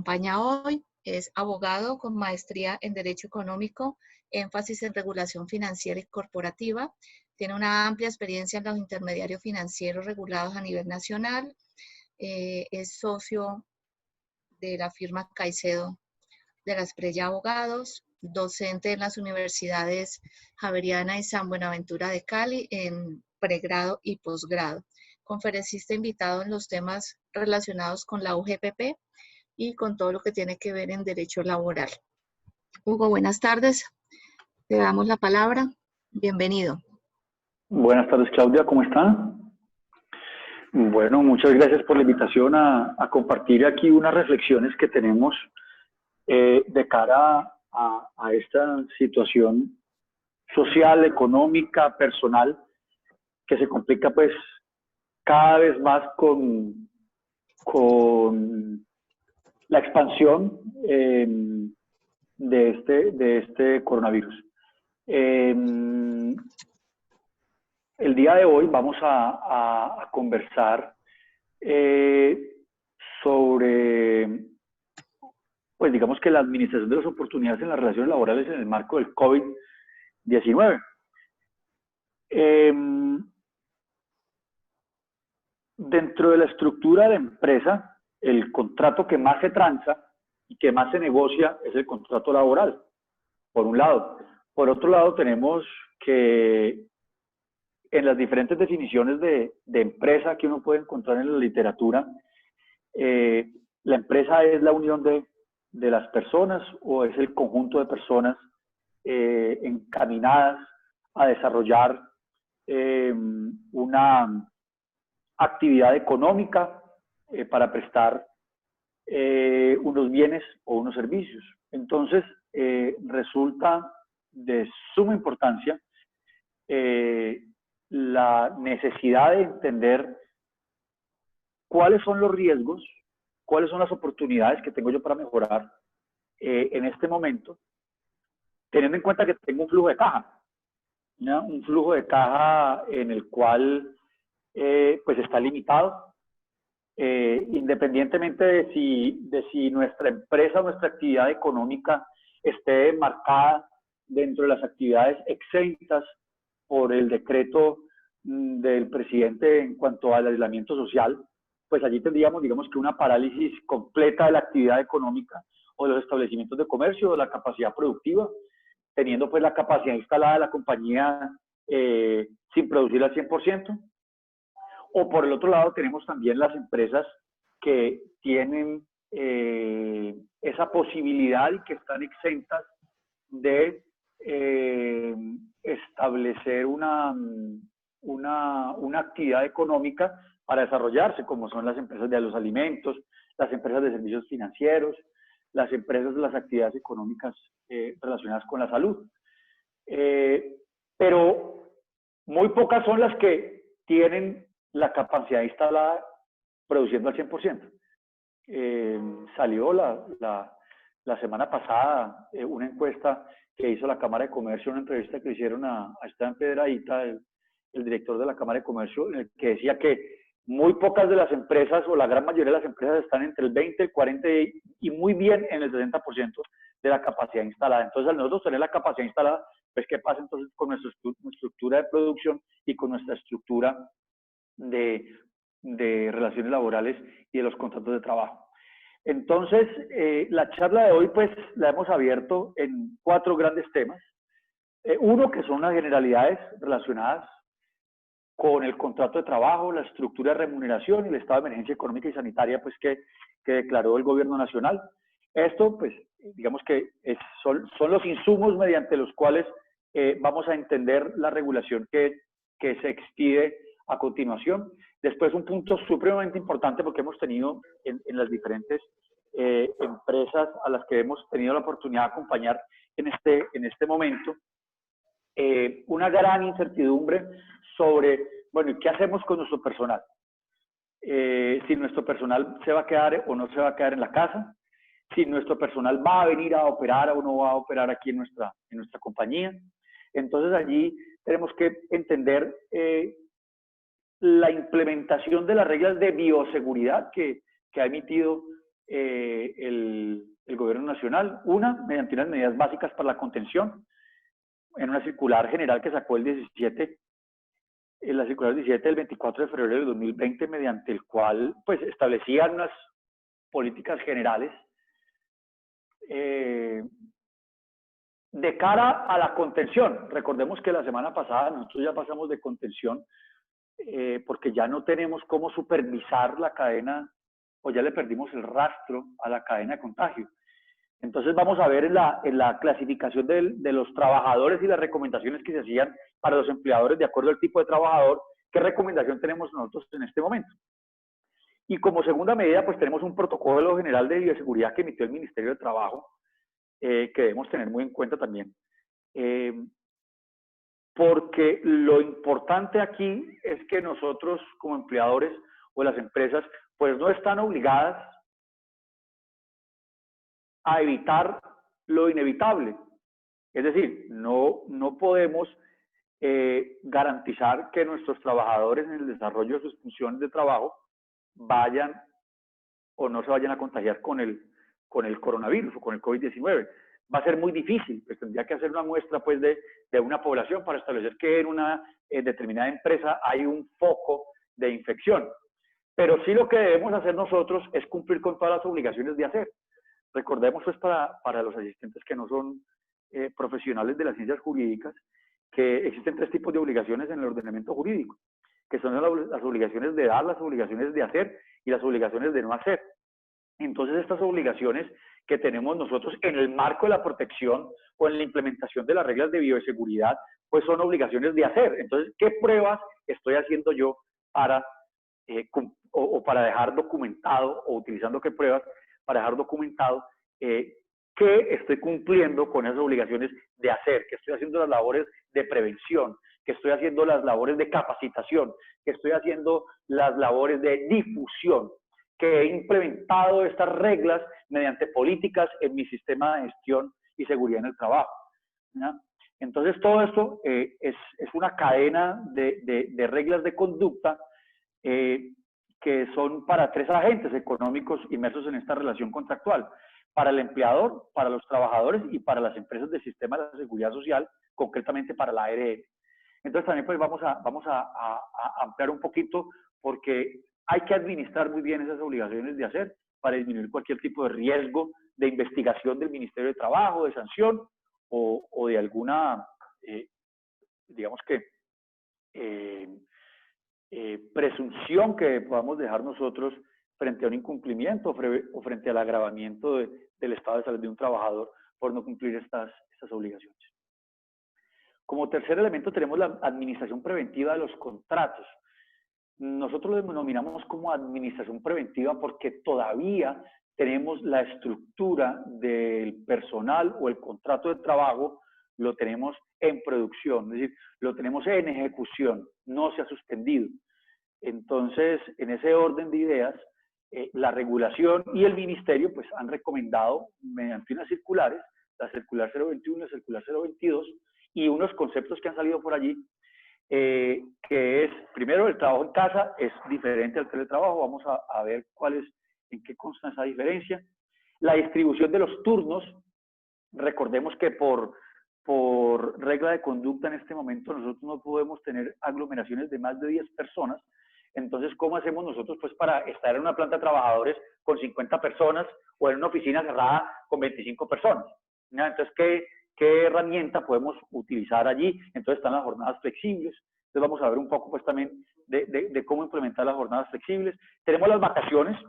acompaña hoy es abogado con maestría en Derecho Económico, énfasis en regulación financiera y corporativa. Tiene una amplia experiencia en los intermediarios financieros regulados a nivel nacional. Es socio de la firma Caicedo de la Esprella Abogados, docente en las universidades Javeriana y San Buenaventura de Cali en pregrado y posgrado. Conferencista invitado en los temas relacionados con la UGPP y con todo lo que tiene que ver en derecho laboral. Hugo, buenas tardes. Te damos la palabra. Bienvenido. Buenas tardes, Claudia. ¿Cómo está? Bueno, muchas gracias por la invitación a compartir aquí unas reflexiones que tenemos de cara a esta situación social, económica, personal, que se complica pues cada vez más con la expansión de este coronavirus. El día de hoy vamos a conversar sobre, pues digamos que la administración de las oportunidades en las relaciones laborales en el marco del COVID-19. Dentro de la estructura de empresa, el contrato que más se transa y que más se negocia es el contrato laboral, por un lado. Por otro lado, tenemos que en las diferentes definiciones de empresa que uno puede encontrar en la literatura, la empresa es la unión de las personas o es el conjunto de personas encaminadas a desarrollar una actividad económica para prestar unos bienes o unos servicios. Entonces, resulta de suma importancia la necesidad de entender cuáles son los riesgos, cuáles son las oportunidades que tengo yo para mejorar en este momento, teniendo en cuenta que tengo un flujo de caja, ¿no? Un flujo de caja en el cual pues está limitado, independientemente de si nuestra empresa o nuestra actividad económica esté marcada dentro de las actividades exentas por el decreto del presidente en cuanto al aislamiento social, pues allí tendríamos, digamos que una parálisis completa de la actividad económica o de los establecimientos de comercio o de la capacidad productiva, teniendo pues la capacidad instalada de la compañía sin producir al 100%. O por el otro lado tenemos también las empresas que tienen esa posibilidad y que están exentas de establecer una actividad económica para desarrollarse, como son las empresas de los alimentos, las empresas de servicios financieros, las empresas de las actividades económicas relacionadas con la salud. Pero muy pocas son las que tienen la capacidad instalada produciendo al 100%. Salió la semana pasada una encuesta que hizo la Cámara de Comercio, una entrevista que hicieron a Esteban Pedradita, el director de la Cámara de Comercio, en el que decía que muy pocas de las empresas, o la gran mayoría de las empresas, están entre el 20, el 40 y muy bien en el 60% de la capacidad instalada. Entonces, al nosotros tener la capacidad instalada, pues, ¿qué pasa entonces con nuestra estructura de producción y con nuestra estructura de relaciones laborales y de los contratos de trabajo? Entonces, la charla de hoy, pues, la hemos abierto en 4 grandes temas. Uno, que son las generalidades relacionadas con el contrato de trabajo, la estructura de remuneración y el estado de emergencia económica y sanitaria, pues, que declaró el gobierno nacional. Esto, pues, digamos que son los insumos mediante los cuales vamos a entender la regulación que se expide a continuación. Después, un punto supremamente importante, porque hemos tenido en las diferentes empresas a las que hemos tenido la oportunidad de acompañar en este momento, una gran incertidumbre sobre, bueno, ¿y qué hacemos con nuestro personal? Si nuestro personal se va a quedar o no se va a quedar en la casa, si nuestro personal va a venir a operar o no va a operar aquí en nuestra compañía. Entonces, allí tenemos que entender la implementación de las reglas de bioseguridad que ha emitido el gobierno nacional. Una, mediante unas medidas básicas para la contención, en una circular general que sacó el 17, en la circular 17 del 24 de febrero del 2020, mediante el cual pues establecían unas políticas generales de cara a la contención. Recordemos que la semana pasada nosotros ya pasamos de contención porque ya no tenemos cómo supervisar la cadena, o ya le perdimos el rastro a la cadena de contagio. Entonces vamos a ver en la clasificación de los trabajadores y las recomendaciones que se hacían para los empleadores de acuerdo al tipo de trabajador, qué recomendación tenemos nosotros en este momento. Y como segunda medida, pues tenemos un protocolo general de bioseguridad que emitió el Ministerio de Trabajo, que debemos tener muy en cuenta también. Porque lo importante aquí es que nosotros como empleadores o las empresas, pues no están obligadas a evitar lo inevitable. Es decir, no podemos garantizar que nuestros trabajadores en el desarrollo de sus funciones de trabajo vayan o no se vayan a contagiar con el coronavirus o con el COVID-19. Va a ser muy difícil, pues tendría que hacer una muestra pues de una población para establecer que en una determinada empresa hay un foco de infección. Pero sí lo que debemos hacer nosotros es cumplir con todas las obligaciones de hacer. Recordemos pues para los asistentes que no son profesionales de las ciencias jurídicas, que existen 3 tipos de obligaciones en el ordenamiento jurídico, que son las obligaciones de dar, las obligaciones de hacer y las obligaciones de no hacer. Entonces estas obligaciones que tenemos nosotros en el marco de la protección o en la implementación de las reglas de bioseguridad, pues son obligaciones de hacer. Entonces, ¿qué pruebas estoy haciendo yo para, para dejar documentado, o utilizando qué pruebas para dejar documentado que estoy cumpliendo con esas obligaciones de hacer, que estoy haciendo las labores de prevención, que estoy haciendo las labores de capacitación, que estoy haciendo las labores de difusión, que he implementado estas reglas mediante políticas en mi sistema de gestión y seguridad en el trabajo, ¿no? Entonces todo esto es una cadena de reglas de conducta que son para 3 agentes económicos inmersos en esta relación contractual: para el empleador, para los trabajadores y para las empresas del sistema de la seguridad social, concretamente para la ARL. Entonces también pues vamos a ampliar un poquito, porque hay que administrar muy bien esas obligaciones de hacer para disminuir cualquier tipo de riesgo de investigación del Ministerio de Trabajo, de sanción o de alguna, digamos que, presunción que podamos dejar nosotros frente a un incumplimiento o frente al agravamiento del estado de salud de un trabajador por no cumplir estas obligaciones. Como tercer elemento tenemos la administración preventiva de los contratos. Nosotros lo denominamos como administración preventiva porque todavía tenemos la estructura del personal o el contrato de trabajo, lo tenemos en producción, es decir, lo tenemos en ejecución, no se ha suspendido. Entonces, en ese orden de ideas, la regulación y el ministerio pues han recomendado mediante unas circulares, la circular 021, la circular 022 y unos conceptos que han salido por allí, que es, primero, el trabajo en casa es diferente al teletrabajo. Vamos a ver en qué consta esa diferencia. La distribución de los turnos, recordemos que por regla de conducta en este momento nosotros no podemos tener aglomeraciones de más de 10 personas. Entonces, ¿cómo hacemos nosotros pues para estar en una planta de trabajadores con 50 personas o en una oficina cerrada con 25 personas? ¿No? Entonces, ¿qué herramienta podemos utilizar allí? Entonces están las jornadas flexibles. Entonces vamos a ver un poco pues también de cómo implementar las jornadas flexibles. Tenemos las vacaciones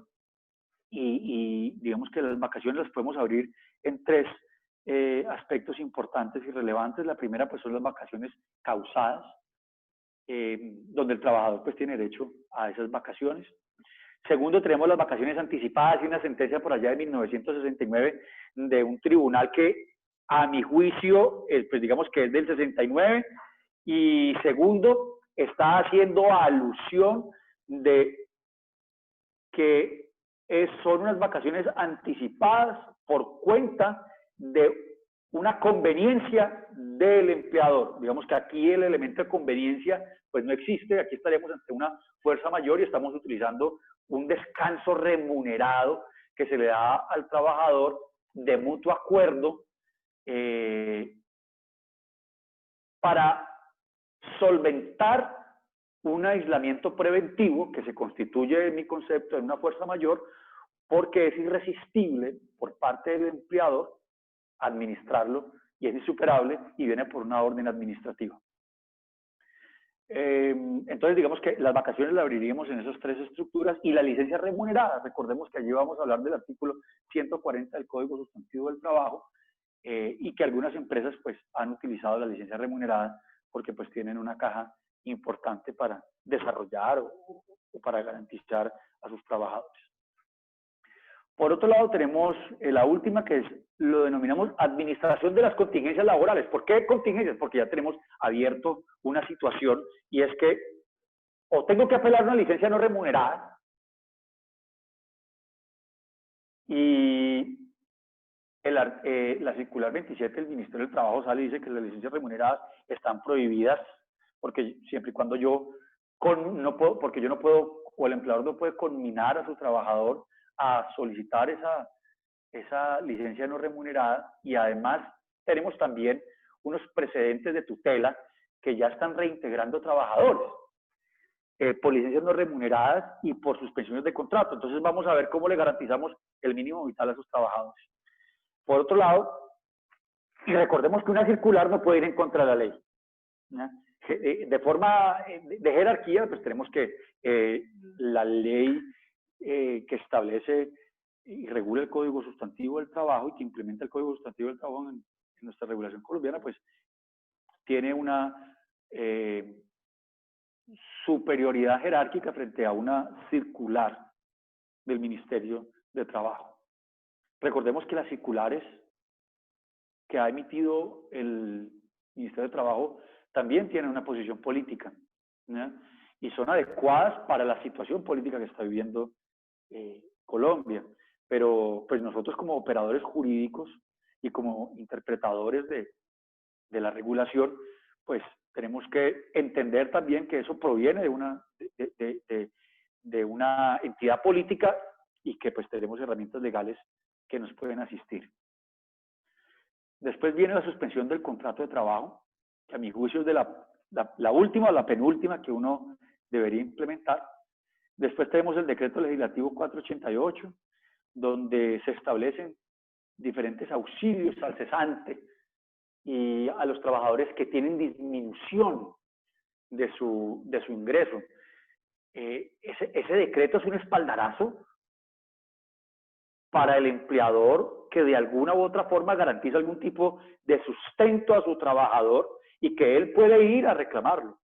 y digamos que las vacaciones las podemos abrir en 3 aspectos importantes y relevantes. La primera pues son las vacaciones causadas, donde el trabajador pues tiene derecho a esas vacaciones. Segundo, tenemos las vacaciones anticipadas y una sentencia por allá de 1969 de un tribunal que a mi juicio, pues digamos que es del 69, y segundo, está haciendo alusión de que son unas vacaciones anticipadas por cuenta de una conveniencia del empleador. Digamos que aquí el elemento de conveniencia pues no existe, aquí estaríamos ante una fuerza mayor y estamos utilizando un descanso remunerado que se le da al trabajador de mutuo acuerdo para solventar un aislamiento preventivo que se constituye, en mi concepto, en una fuerza mayor, porque es irresistible por parte del empleador administrarlo y es insuperable y viene por una orden administrativa. Entonces, digamos que las vacaciones las abriríamos en esas tres estructuras y la licencia remunerada. Recordemos que allí vamos a hablar del artículo 140 del Código Sustantivo del Trabajo y que algunas empresas pues han utilizado la licencia remunerada porque pues tienen una caja importante para desarrollar o para garantizar a sus trabajadores. Por otro lado, tenemos la última, que lo denominamos administración de las contingencias laborales. ¿Por qué contingencias? Porque ya tenemos abierto una situación y es que o tengo que apelar a una licencia no remunerada y la circular 27 del Ministerio del Trabajo sale y dice que las licencias remuneradas están prohibidas porque siempre y cuando porque yo no puedo, o el empleador no puede conminar a su trabajador a solicitar esa licencia no remunerada, y además tenemos también unos precedentes de tutela que ya están reintegrando trabajadores por licencias no remuneradas y por suspensiones de contrato. Entonces vamos a ver cómo le garantizamos el mínimo vital a sus trabajadores. Por otro lado, y recordemos que una circular no puede ir en contra de la ley, ¿no? De forma de jerarquía, pues tenemos que la ley que establece y regula el Código Sustantivo del Trabajo y que implementa el Código Sustantivo del Trabajo en nuestra regulación colombiana, pues tiene una superioridad jerárquica frente a una circular del Ministerio de Trabajo. Recordemos que las circulares que ha emitido el Ministerio de Trabajo también tienen una posición política, ¿no? Y son adecuadas para la situación política que está viviendo Colombia. Pero pues nosotros como operadores jurídicos y como interpretadores de la regulación, pues tenemos que entender también que eso proviene de una entidad política y que pues tenemos herramientas legales que nos pueden asistir. Después viene la suspensión del contrato de trabajo, que a mi juicio es de la última o la penúltima que uno debería implementar. Después tenemos el decreto legislativo 488, donde se establecen diferentes auxilios al cesante y a los trabajadores que tienen disminución de su ingreso. Ese decreto es un espaldarazo para el empleador que de alguna u otra forma garantiza algún tipo de sustento a su trabajador y que él puede ir a reclamarlo.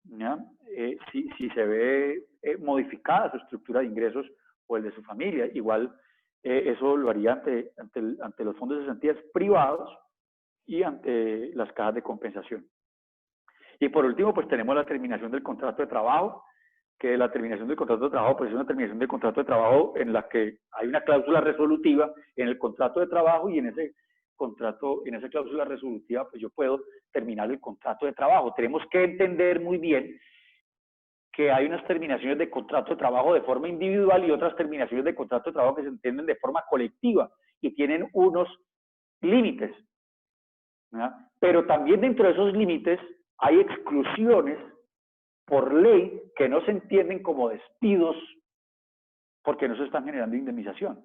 ¿Ya? Si se ve modificada su estructura de ingresos o el de su familia, igual eso lo haría ante los fondos de cesantías privados y ante las cajas de compensación. Y por último, pues tenemos la terminación del contrato de trabajo, que la terminación del contrato de trabajo pues es una terminación del contrato de trabajo en la que hay una cláusula resolutiva en el contrato de trabajo y en esa cláusula resolutiva pues yo puedo terminar el contrato de trabajo. Tenemos que entender muy bien que hay unas terminaciones de contrato de trabajo de forma individual y otras terminaciones de contrato de trabajo que se entienden de forma colectiva y tienen unos límites, ¿verdad? Pero también dentro de esos límites hay exclusiones por ley que no se entienden como despidos porque no se están generando indemnización.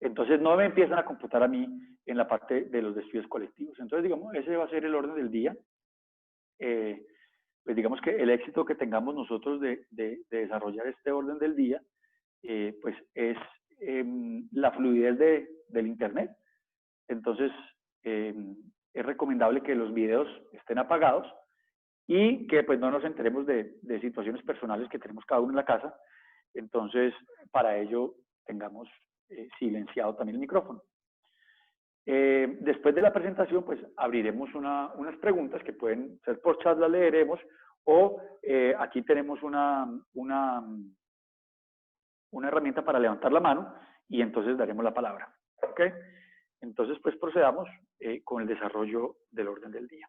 Entonces no me empiezan a computar a mí en la parte de los despidos colectivos. Entonces, digamos, ese va a ser el orden del día. Pues digamos que el éxito que tengamos nosotros de desarrollar este orden del día, pues es la fluidez del Internet. Entonces, es recomendable que los videos estén apagados y que pues no nos enteremos de situaciones personales que tenemos cada uno en la casa. Entonces, para ello, tengamos silenciado también el micrófono. Después de la presentación, pues abriremos unas preguntas que pueden ser por chat, las leeremos, o aquí tenemos una herramienta para levantar la mano y entonces daremos la palabra. ¿Ok? Entonces, pues procedamos con el desarrollo del orden del día.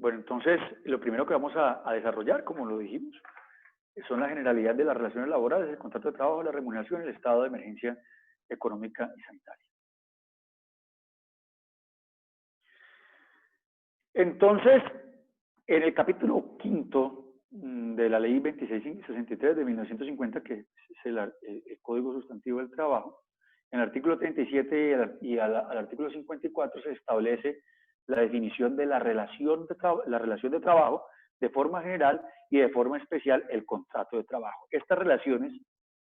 Bueno, entonces, lo primero que vamos a desarrollar, como lo dijimos, son la generalidad de las relaciones laborales, el contrato de trabajo, la remuneración, el estado de emergencia económica y sanitaria. Entonces, en el capítulo 5 de la ley 2663 de 1950, que es el Código Sustantivo del Trabajo, en el artículo 37 y al artículo 54 se establece la definición de la relación de trabajo de forma general y de forma especial el contrato de trabajo. Estas relaciones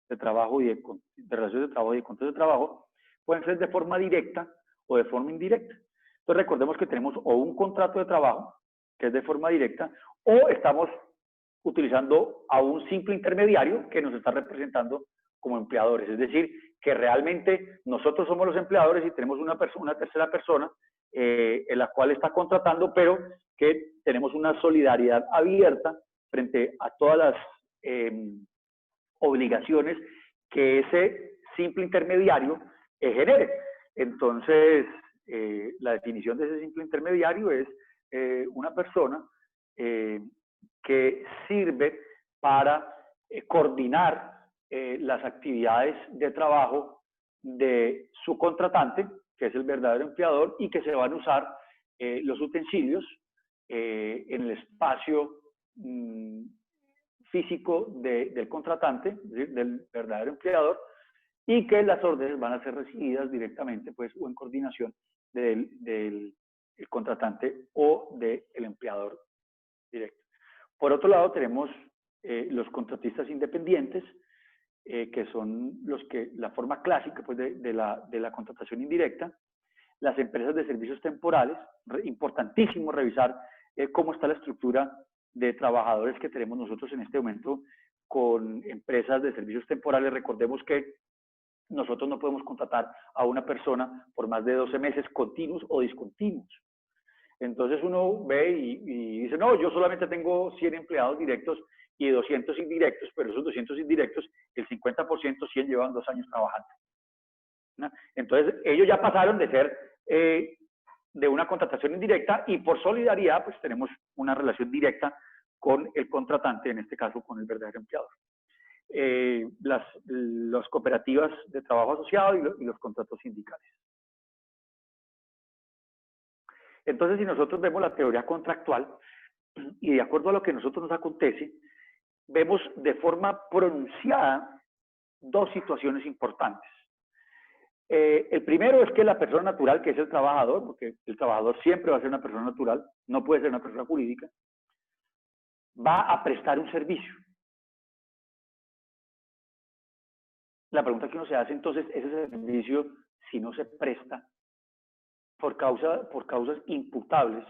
de trabajo y de contrato de trabajo pueden ser de forma directa o de forma indirecta. Entonces recordemos que tenemos o un contrato de trabajo, que es de forma directa, o estamos utilizando a un simple intermediario que nos está representando como empleadores. Es decir, que realmente nosotros somos los empleadores y tenemos una tercera persona en la cual está contratando, pero que tenemos una solidaridad abierta frente a todas las obligaciones que ese simple intermediario genere. Entonces, la definición de ese simple intermediario es una persona que sirve para coordinar las actividades de trabajo de su contratante, que es el verdadero empleador, y que se van a usar los utensilios en el espacio físico del contratante, es decir, del verdadero empleador, y que las órdenes van a ser recibidas directamente, pues, o en coordinación del contratante o del empleador directo. Por otro lado, tenemos los contratistas independientes, que son la forma clásica, pues, de la contratación indirecta. Las empresas de servicios temporales, importantísimo revisar cómo está la estructura de trabajadores que tenemos nosotros en este momento con empresas de servicios temporales. Recordemos que nosotros no podemos contratar a una persona por más de 12 meses continuos o discontinuos. Entonces uno ve y dice, no, yo solamente tengo 100 empleados directos y 200 indirectos, pero esos 200 indirectos, el 50%, 100 llevan 2 años trabajando, ¿no? Entonces ellos ya pasaron de ser de una contratación indirecta y por solidaridad pues tenemos una relación directa con el contratante, en este caso con el verdadero empleador. Las cooperativas de trabajo asociado y los contratos sindicales. Entonces, si nosotros vemos la teoría contractual y de acuerdo a lo que a nosotros nos acontece, vemos de forma pronunciada dos situaciones importantes. El primero es que la persona natural, que es el trabajador, porque el trabajador siempre va a ser una persona natural, no puede ser una persona jurídica, va a prestar un servicio. La pregunta que uno se hace entonces, ese servicio, si no se presta por causas imputables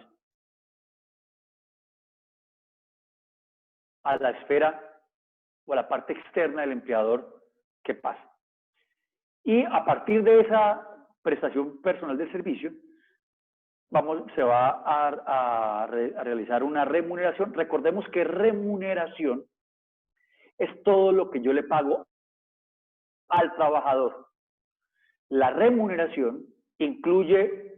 a la esfera o a la parte externa del empleador, ¿qué pasa? Y a partir de esa prestación personal del servicio, se va a realizar una remuneración. Recordemos que remuneración es todo lo que yo le pago al trabajador. La remuneración incluye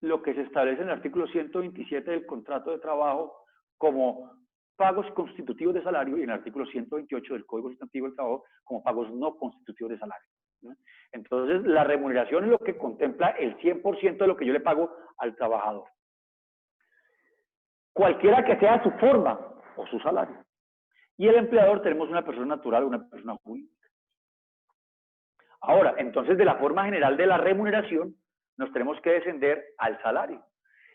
lo que se establece en el artículo 127 del contrato de trabajo como pagos constitutivos de salario y en el artículo 128 del Código Sustantivo del Trabajo como pagos no constitutivos de salario, ¿no? Entonces, la remuneración es lo que contempla el 100% de lo que yo le pago al trabajador. Cualquiera que sea su forma o su salario. Y el empleador tenemos una persona natural o una persona jurídica. Ahora, entonces, de la forma general de la remuneración, nos tenemos que descender al salario.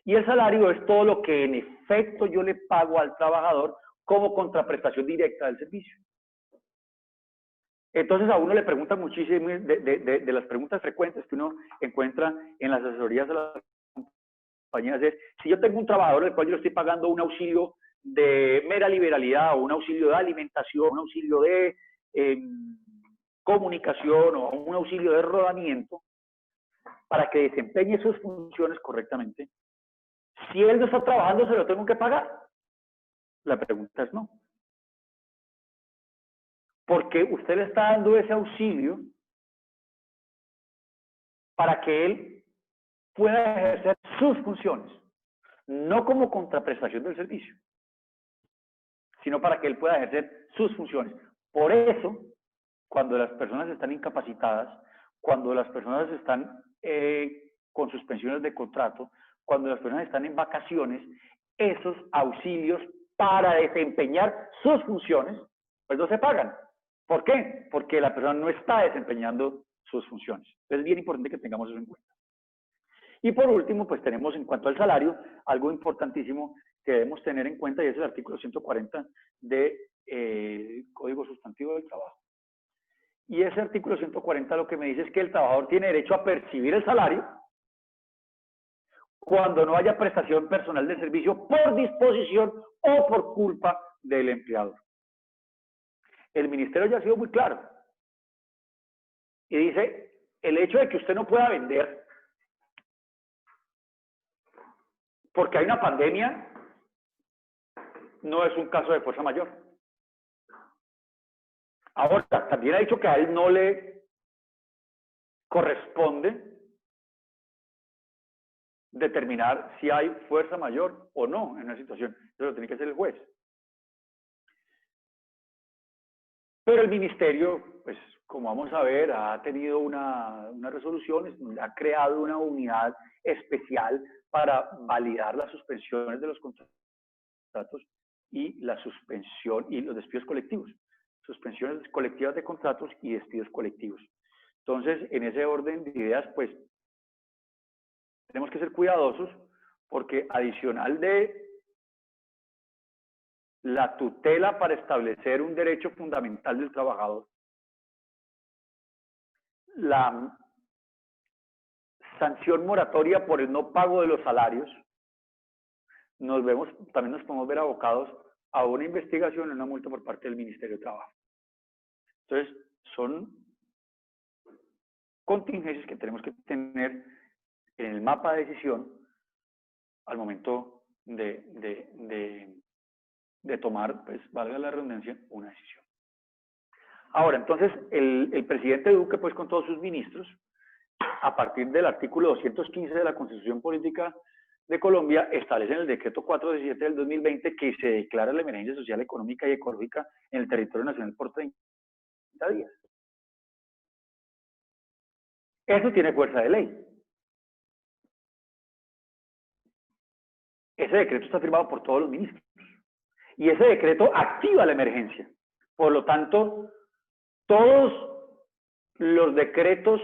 Y el salario es todo lo que en efecto yo le pago al trabajador como contraprestación directa del servicio. Entonces a uno le preguntan muchísimo, de las preguntas frecuentes que uno encuentra en las asesorías de las compañías es, si yo tengo un trabajador al cual yo le estoy pagando un auxilio de mera liberalidad o un auxilio de alimentación, un auxilio de comunicación o un auxilio de rodamiento para que desempeñe sus funciones correctamente, si él no está trabajando, ¿se lo tengo que pagar? La pregunta es no. Porque usted le está dando ese auxilio para que él pueda ejercer sus funciones, no como contraprestación del servicio, sino para que él pueda ejercer sus funciones. Por eso, cuando las personas están incapacitadas, cuando las personas están con suspensiones de contrato, cuando las personas están en vacaciones, esos auxilios para desempeñar sus funciones, pues no se pagan. ¿Por qué? Porque la persona no está desempeñando sus funciones. Entonces es bien importante que tengamos eso en cuenta. Y por último, pues tenemos en cuanto al salario, algo importantísimo que debemos tener en cuenta y es el artículo 140 del Código Sustantivo del Trabajo. Y ese artículo 140 lo que me dice es que el trabajador tiene derecho a percibir el salario cuando no haya prestación personal de servicio por disposición o por culpa del empleador. El ministerio ya ha sido muy claro y dice, el hecho de que usted no pueda vender porque hay una pandemia no es un caso de fuerza mayor. Ahora, también ha dicho que a él no le corresponde determinar si hay fuerza mayor o no en una situación. Eso lo tiene que hacer el juez. Pero el ministerio, pues como vamos a ver, ha tenido unas resoluciones, ha creado una unidad especial para validar las suspensiones de los contratos y la suspensión y los despidos colectivos. Suspensiones colectivas de contratos y despidos colectivos. Entonces, en ese orden de ideas, pues, tenemos que ser cuidadosos porque adicional de la tutela para establecer un derecho fundamental del trabajador, la sanción moratoria por el no pago de los salarios, también nos podemos ver abocados a una investigación y una multa por parte del Ministerio de Trabajo. Entonces, son contingencias que tenemos que tener en el mapa de decisión al momento de tomar, pues valga la redundancia, una decisión. Ahora, entonces, el presidente Duque, pues con todos sus ministros, a partir del artículo 215 de la Constitución Política de Colombia, establece en el decreto 417 del 2020 que se declara la emergencia social, económica y ecológica en el territorio nacional por 30 días. Eso tiene fuerza de ley. Ese decreto está firmado por todos los ministros. Y ese decreto activa la emergencia. Por lo tanto, todos los decretos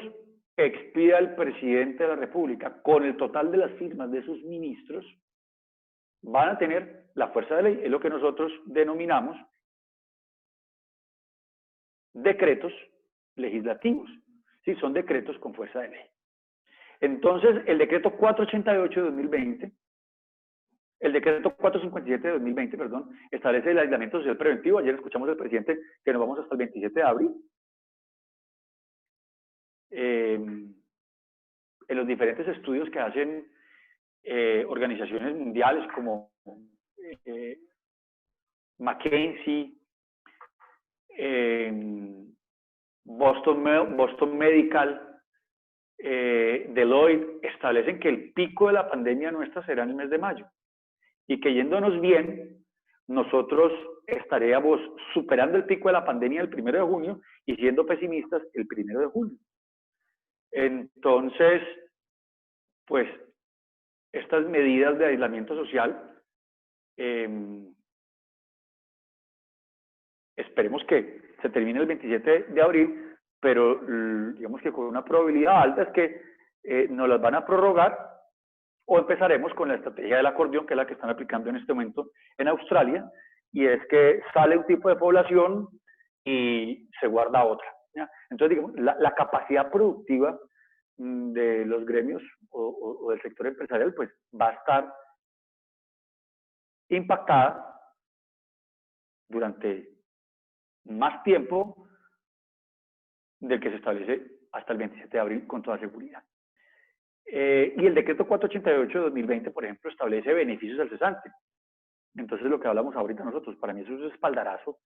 que expida el presidente de la República con el total de las firmas de sus ministros van a tener la fuerza de ley. Es lo que nosotros denominamos decretos legislativos. Sí, son decretos con fuerza de ley. Entonces, el decreto 488 de 2020, el decreto 457 de 2020, perdón, establece el aislamiento social preventivo. Ayer escuchamos al presidente que nos vamos hasta el 27 de abril. En los diferentes estudios que hacen organizaciones mundiales como McKinsey, Boston Medical, Deloitte, establecen que el pico de la pandemia nuestra será en el mes de mayo y que yéndonos bien, nosotros estaríamos superando el pico de la pandemia el 1 de junio y siendo pesimistas el 1 de julio. Entonces, pues, estas medidas de aislamiento social, esperemos que se termine el 27 de abril, pero digamos que con una probabilidad alta es que nos las van a prorrogar o empezaremos con la estrategia del acordeón, que es la que están aplicando en este momento en Australia, y es que sale un tipo de población y se guarda otra, ¿ya? Entonces, digamos, la capacidad productiva de los gremios o del sector empresarial, pues va a estar impactada durante más tiempo del que se establece hasta el 27 de abril con toda seguridad. Y el decreto 488 de 2020, por ejemplo, establece beneficios al cesante. Entonces, lo que hablamos ahorita nosotros, para mí eso es un espaldarazo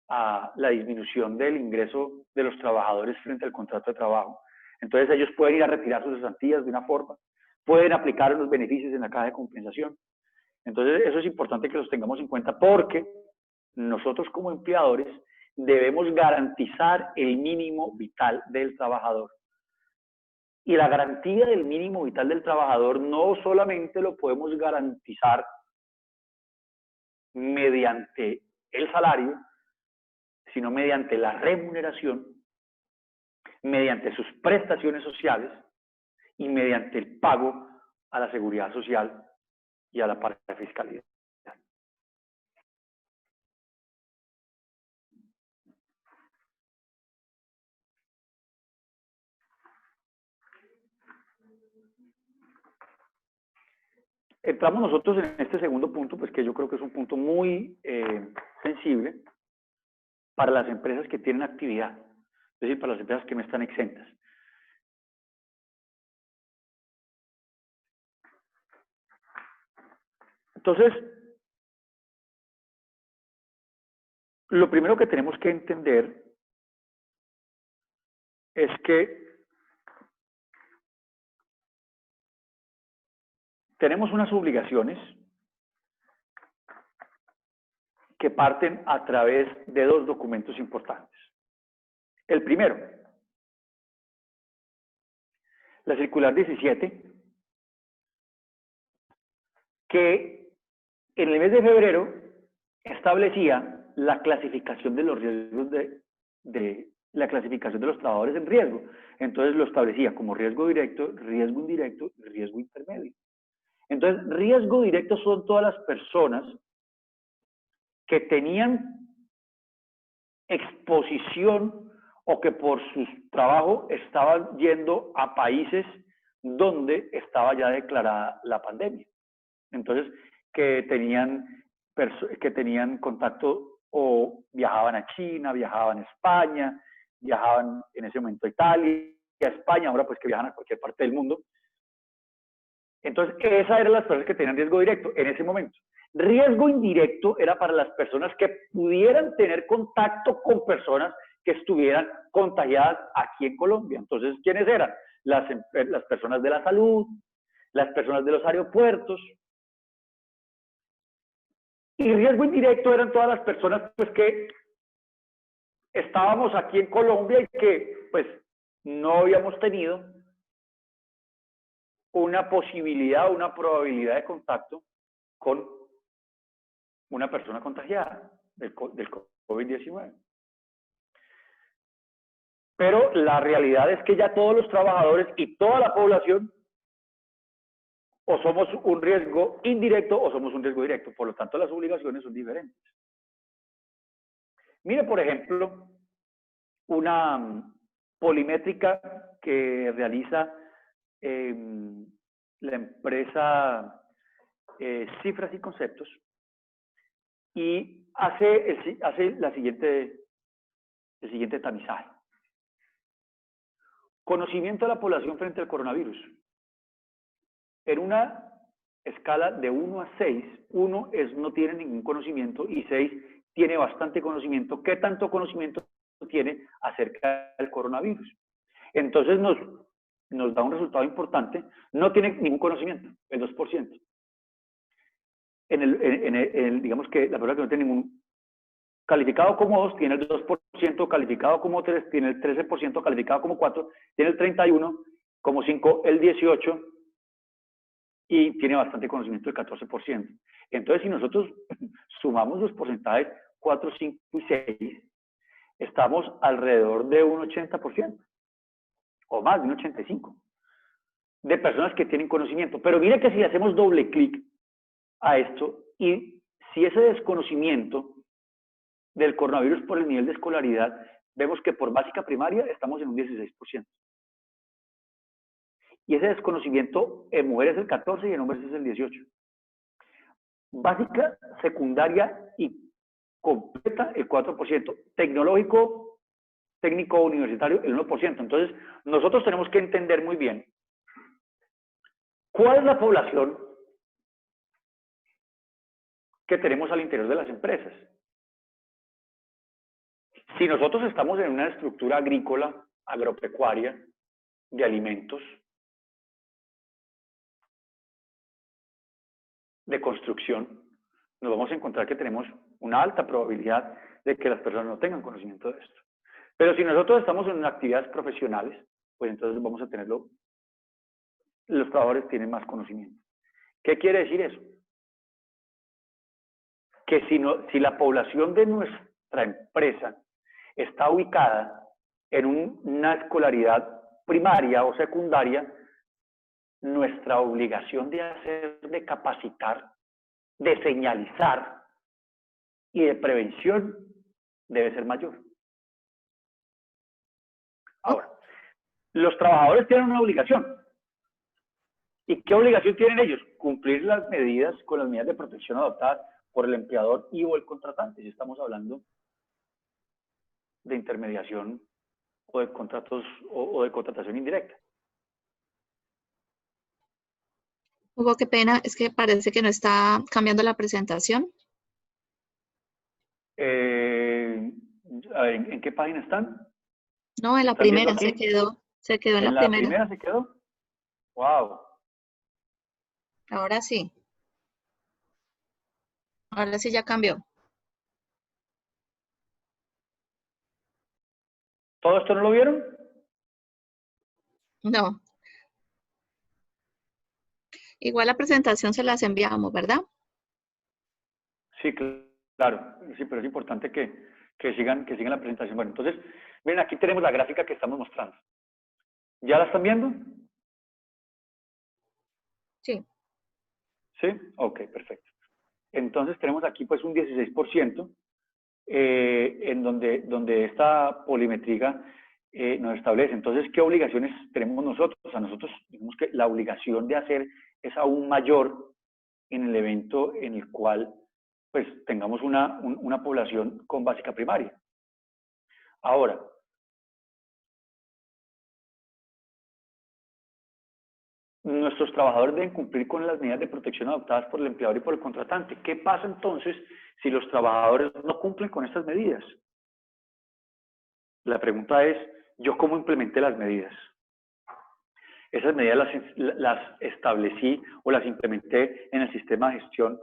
a la disminución del ingreso de los trabajadores frente al contrato de trabajo. Entonces, ellos pueden ir a retirar sus cesantías de una forma, pueden aplicar unos beneficios en la caja de compensación, Entonces, eso es importante que los tengamos en cuenta porque nosotros como empleadores debemos garantizar el mínimo vital del trabajador. Y la garantía del mínimo vital del trabajador no solamente lo podemos garantizar mediante el salario, sino mediante la remuneración, mediante sus prestaciones sociales y mediante el pago a la seguridad social y a la parte de fiscalidad. Entramos nosotros en este segundo punto, pues que yo creo que es un punto muy sensible para las empresas que tienen actividad, es decir, para las empresas que no están exentas. Entonces, lo primero que tenemos que entender es que tenemos unas obligaciones que parten a través de dos documentos importantes. El primero, la circular 17, que en el mes de febrero establecía la clasificación de los riesgos de la clasificación de los trabajadores en riesgo. Entonces lo establecía como riesgo directo, riesgo indirecto y riesgo intermedio. Entonces, riesgo directo son todas las personas que tenían exposición o que por su trabajo estaban yendo a países donde estaba ya declarada la pandemia. Entonces, que tenían contacto o viajaban a China, viajaban a España, viajaban en ese momento a Italia, a España, ahora pues que viajan a cualquier parte del mundo. Entonces, esas eran las personas que tenían riesgo directo en ese momento. Riesgo indirecto era para las personas que pudieran tener contacto con personas que estuvieran contagiadas aquí en Colombia. Entonces, ¿quiénes eran? Las personas de la salud, las personas de los aeropuertos. Y riesgo indirecto eran todas las personas pues, que estábamos aquí en Colombia y que pues no habíamos tenido una posibilidad, una probabilidad de contacto con una persona contagiada del COVID-19. Pero la realidad es que ya todos los trabajadores y toda la población o somos un riesgo indirecto o somos un riesgo directo. Por lo tanto, las obligaciones son diferentes. Mire, por ejemplo, una polimétrica que realiza la empresa Cifras y Conceptos y hace el siguiente tamizaje. Conocimiento de la población frente al coronavirus. En una escala de 1 a 6, 1 no tiene ningún conocimiento y 6 tiene bastante conocimiento. ¿Qué tanto conocimiento tiene acerca del coronavirus? Entonces nos da un resultado importante. No tiene ningún conocimiento, el 2%. Digamos que la persona que no tiene ningún calificado como 2 tiene el 2%, calificado como 3 tiene el 13%, calificado como 4 tiene el 31%, como 5 el 18%, y tiene bastante conocimiento el 14%. Entonces, si nosotros sumamos los porcentajes 4, 5 y 6, estamos alrededor de un 80%, o más de un 85%, de personas que tienen conocimiento. Pero mire que si hacemos doble clic a esto, y si ese desconocimiento del coronavirus por el nivel de escolaridad, vemos que por básica primaria estamos en un 16%. Y ese desconocimiento en mujeres es el 14% y en hombres es el 18%. Básica, secundaria y completa el 4%. Tecnológico, técnico universitario el 1%. Entonces, nosotros tenemos que entender muy bien cuál es la población que tenemos al interior de las empresas. Si nosotros estamos en una estructura agrícola, agropecuaria, de alimentos, de construcción, nos vamos a encontrar que tenemos una alta probabilidad de que las personas no tengan conocimiento de esto. Pero si nosotros estamos en actividades profesionales, pues entonces vamos a tenerlo, los trabajadores tienen más conocimiento. ¿Qué quiere decir eso? Que si la población de nuestra empresa está ubicada en una escolaridad primaria o secundaria, nuestra obligación de hacer, de capacitar, de señalizar y de prevención debe ser mayor. Ahora, los trabajadores tienen una obligación. ¿Y qué obligación tienen ellos? Cumplir las medidas con las medidas de protección adoptadas por el empleador y o el contratante, si estamos hablando de intermediación o de contratos o de contratación indirecta. Hugo, qué pena, es que parece que no está cambiando la presentación. A ver, ¿en qué página están? No, en la ¿Están viendo primera aquí? se quedó en la ¿En la primera. primera se quedó? ¡Wow! Ahora sí. Ahora sí ya cambió. ¿Todo esto no lo vieron? No. Igual la presentación se las enviamos, ¿verdad? Sí, claro. Sí, pero es importante que sigan la presentación. Bueno, entonces, miren, aquí tenemos la gráfica que estamos mostrando. ¿Ya la están viendo? Sí. ¿Sí? Ok, perfecto. Entonces tenemos aquí pues un 16% en donde esta polimétrica nos establece. Entonces, ¿qué obligaciones tenemos nosotros? A nosotros, digamos que la obligación de hacer es aún mayor en el evento en el cual pues tengamos una población con básica primaria. Ahora, nuestros trabajadores deben cumplir con las medidas de protección adoptadas por el empleador y por el contratante. ¿Qué pasa entonces si los trabajadores no cumplen con estas medidas? La pregunta es, ¿yo cómo implementé las medidas? Esas medidas las establecí o las implementé en el sistema de gestión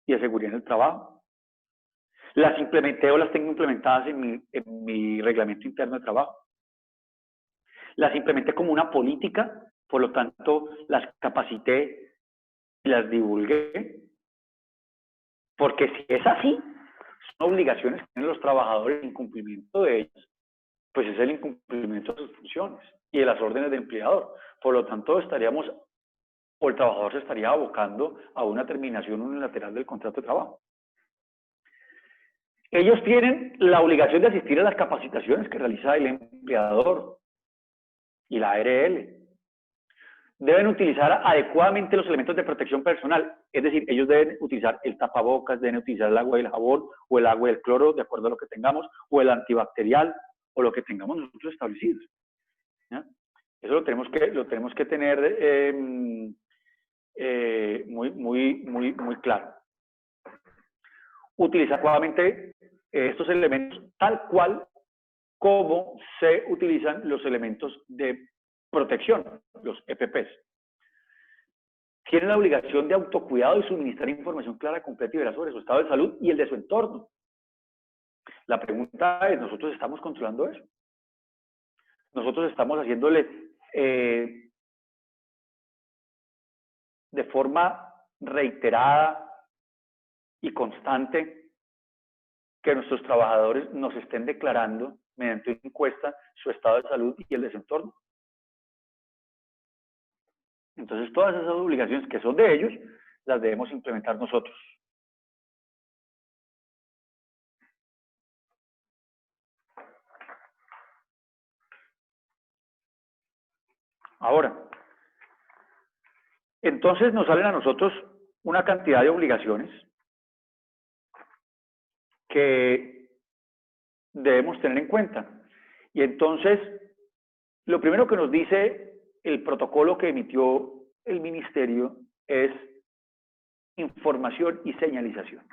y de seguridad en el trabajo. Las implementé o las tengo implementadas en mi reglamento interno de trabajo. Las implementé como una política, por lo tanto las capacité y las divulgué. Porque si es así, son obligaciones que tienen los trabajadores, el incumplimiento de ellas, pues es el incumplimiento de sus funciones y de las órdenes del empleador. Por lo tanto, estaríamos, o el trabajador se estaría abocando a una terminación unilateral del contrato de trabajo. Ellos tienen la obligación de asistir a las capacitaciones que realiza el empleador y la ARL. Deben utilizar adecuadamente los elementos de protección personal, es decir, ellos deben utilizar el tapabocas, deben utilizar el agua y el jabón, o el agua y el cloro, de acuerdo a lo que tengamos, o el antibacterial, o lo que tengamos nosotros establecidos. ¿Ya? Eso lo tenemos que tener muy claro. Utilizar adecuadamente estos elementos tal cual como se utilizan los elementos de protección, los EPPs. Tienen la obligación de autocuidado y suministrar información clara, completa y veraz sobre su estado de salud y el de su entorno. La pregunta es, ¿nosotros estamos controlando eso? Nosotros estamos haciéndole de forma reiterada y constante que nuestros trabajadores nos estén declarando mediante una encuesta su estado de salud y el de su entorno. Entonces, todas esas obligaciones que son de ellos, las debemos implementar nosotros. Ahora, entonces nos salen a nosotros una cantidad de obligaciones que debemos tener en cuenta. Y entonces, lo primero que nos dice el protocolo que emitió el ministerio es información y señalización.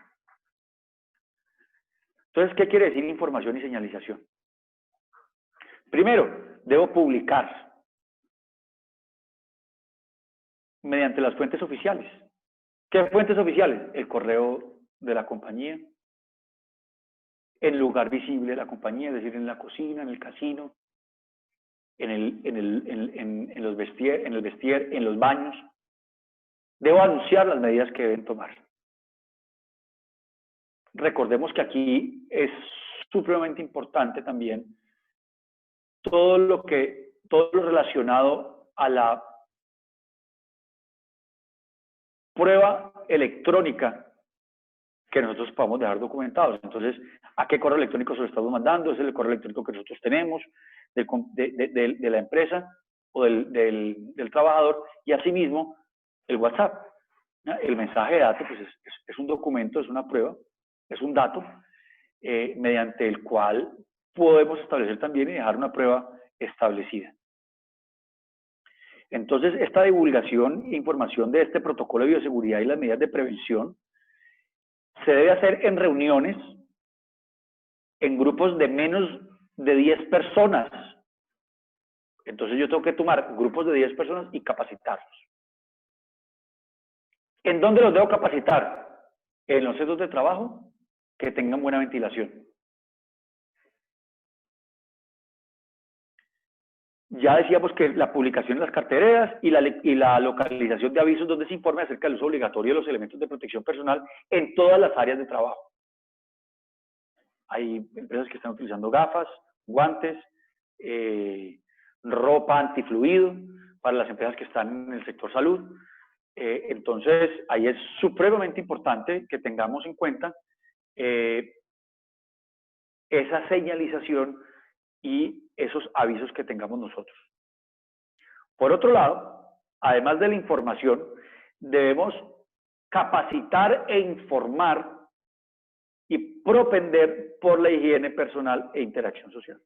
Entonces, ¿qué quiere decir información y señalización? Primero, debo publicar mediante las fuentes oficiales. ¿Qué fuentes oficiales? El correo de la compañía, el lugar visible de la compañía, es decir, en la cocina, en el casino, en el vestier, en los baños. Debo anunciar las medidas que deben tomar. Recordemos que aquí es supremamente importante también todo lo relacionado a la prueba electrónica que nosotros podamos dejar documentados. Entonces, ¿a qué correo electrónico se lo estamos mandando? ¿Es el correo electrónico que nosotros tenemos de la empresa o del trabajador? Y asimismo, el WhatsApp. El mensaje de datos pues es un documento, es una prueba, es un dato mediante el cual podemos establecer también y dejar una prueba establecida. Entonces, esta divulgación e información de este protocolo de bioseguridad y las medidas de prevención se debe hacer en reuniones, en grupos de menos de 10 personas. Entonces, yo tengo que tomar grupos de 10 personas y capacitarlos. ¿En dónde los debo capacitar? En los centros de trabajo que tengan buena ventilación. Ya decíamos que la publicación en las carteras y la localización de avisos donde se informe acerca del uso obligatorio de los elementos de protección personal en todas las áreas de trabajo. Hay empresas que están utilizando gafas, guantes, ropa antifluido para las empresas que están en el sector salud. Entonces, ahí es supremamente importante que tengamos en cuenta esa señalización y esos avisos que tengamos nosotros. Por otro lado, además de la información, debemos capacitar e informar y propender por la higiene personal e interacción social.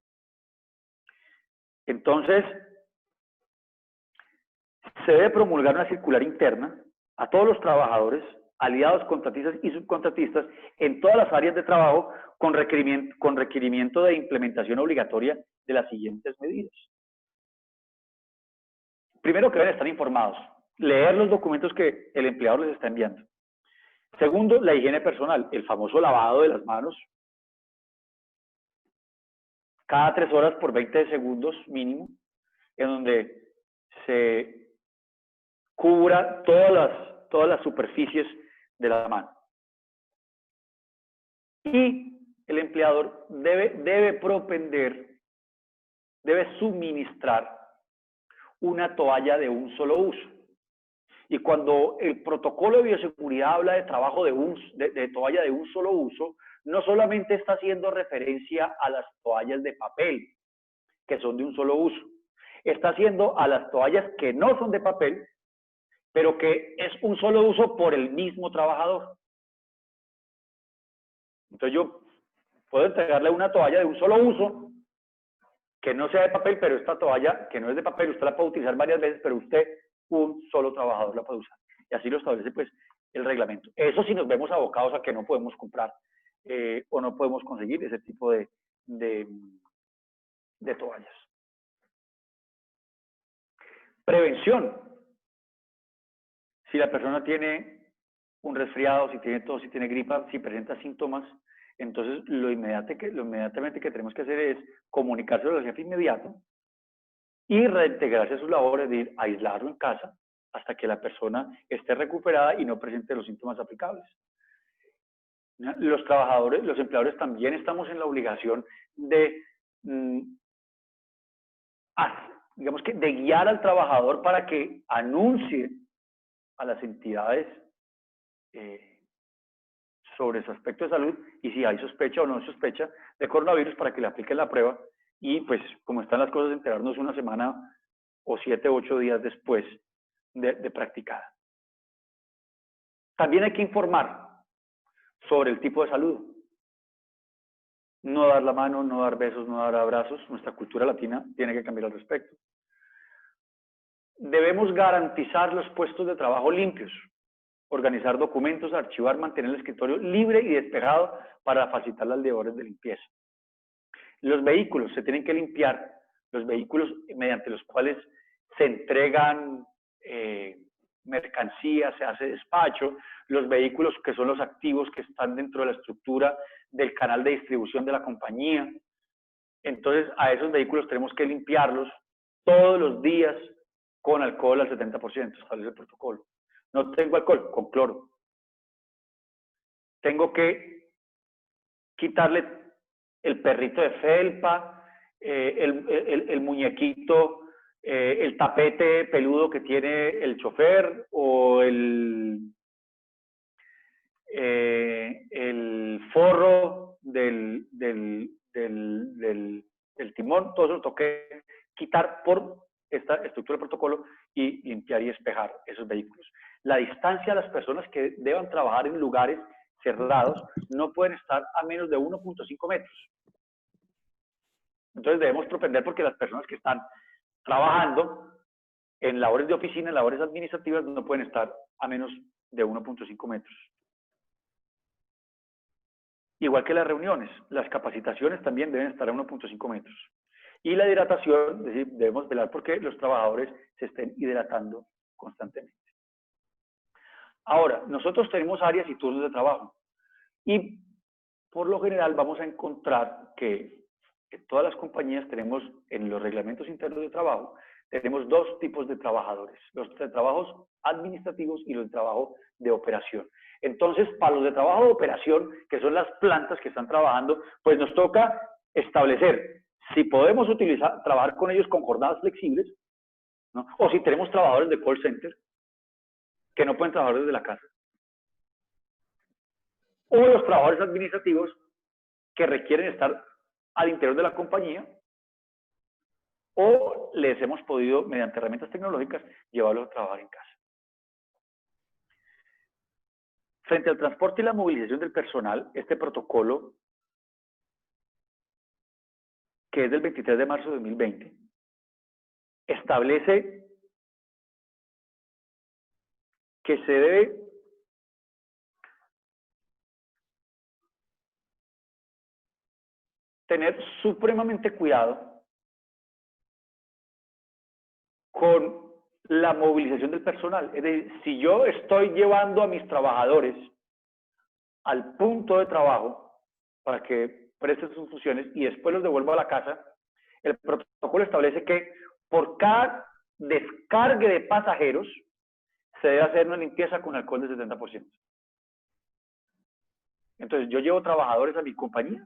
Entonces, se debe promulgar una circular interna a todos los trabajadores, aliados, contratistas y subcontratistas en todas las áreas de trabajo con requerimiento de implementación obligatoria de las siguientes medidas. Primero, que deben estar informados, leer los documentos que el empleador les está enviando. Segundo, la higiene personal, el famoso lavado de las manos cada 3 horas por 20 segundos mínimo, en donde se cubra todas las superficies de la mano. Y el empleador debe propender, debe suministrar una toalla de un solo uso. Y cuando el protocolo de bioseguridad habla de trabajo de toalla de un solo uso, no solamente está haciendo referencia a las toallas de papel, que son de un solo uso, está haciendo a las toallas que no son de papel, pero que es un solo uso por el mismo trabajador. Entonces yo puedo entregarle una toalla de un solo uso, que no sea de papel, pero esta toalla que no es de papel, usted la puede utilizar varias veces, pero usted, un solo trabajador la puede usar. Y así lo establece pues el reglamento. Eso sí nos vemos abocados a que no podemos comprar o no podemos conseguir ese tipo de toallas. Prevención. Si la persona tiene un resfriado, si tiene tos, si tiene gripa, si presenta síntomas, entonces lo inmediatamente que tenemos que hacer es comunicárselo al jefe inmediato y reintegrarse a sus labores de ir a aislarlo en casa hasta que la persona esté recuperada y no presente los síntomas aplicables. Los trabajadores, los empleadores también estamos en la obligación de, digamos que, de guiar al trabajador para que anuncie a las entidades sobre su aspecto de salud y si hay sospecha o no sospecha de coronavirus para que le apliquen la prueba y pues como están las cosas enterarnos una semana o 7 u 8 días después de practicada. También hay que informar sobre el tipo de saludo. No dar la mano, no dar besos, no dar abrazos. Nuestra cultura latina tiene que cambiar al respecto. Debemos garantizar los puestos de trabajo limpios, organizar documentos, archivar, mantener el escritorio libre y despejado para facilitar las labores de limpieza. Los vehículos se tienen que limpiar, los vehículos mediante los cuales se entregan mercancía, se hace despacho, los vehículos que son los activos que están dentro de la estructura del canal de distribución de la compañía. Entonces, a esos vehículos tenemos que limpiarlos todos los días con alcohol al 70%, establece el protocolo. No tengo alcohol, con cloro. Tengo que quitarle el perrito de felpa, el muñequito, el tapete peludo que tiene el chofer o el forro del timón. Todo eso lo tengo que quitar por esta estructura del protocolo y limpiar y despejar esos vehículos. La distancia de las personas que deban trabajar en lugares cerrados no pueden estar a menos de 1.5 metros. Entonces debemos propender porque las personas que están trabajando en labores de oficina, en labores administrativas, no pueden estar a menos de 1.5 metros. Igual que las reuniones, las capacitaciones también deben estar a 1.5 metros. Y la hidratación, es decir, debemos velar porque los trabajadores se estén hidratando constantemente. Ahora, nosotros tenemos áreas y turnos de trabajo. Y por lo general vamos a encontrar que en todas las compañías tenemos, en los reglamentos internos de trabajo, tenemos dos tipos de trabajadores, los de trabajos administrativos y los de trabajo de operación. Entonces, para los de trabajo de operación, que son las plantas que están trabajando, pues nos toca establecer si podemos trabajar con ellos con jornadas flexibles, ¿no? O si tenemos trabajadores de call center que no pueden trabajar desde la casa. O los trabajadores administrativos que requieren estar al interior de la compañía, o les hemos podido, mediante herramientas tecnológicas, llevarlos a trabajar en casa. Frente al transporte y la movilización del personal, este protocolo, que es del 23 de marzo de 2020, establece que se debe tener supremamente cuidado con la movilización del personal. Es decir, si yo estoy llevando a mis trabajadores al punto de trabajo para que presten sus funciones y después los devuelvo a la casa, el protocolo establece que por cada descargue de pasajeros se debe hacer una limpieza con alcohol del 70%. Entonces, yo llevo trabajadores a mi compañía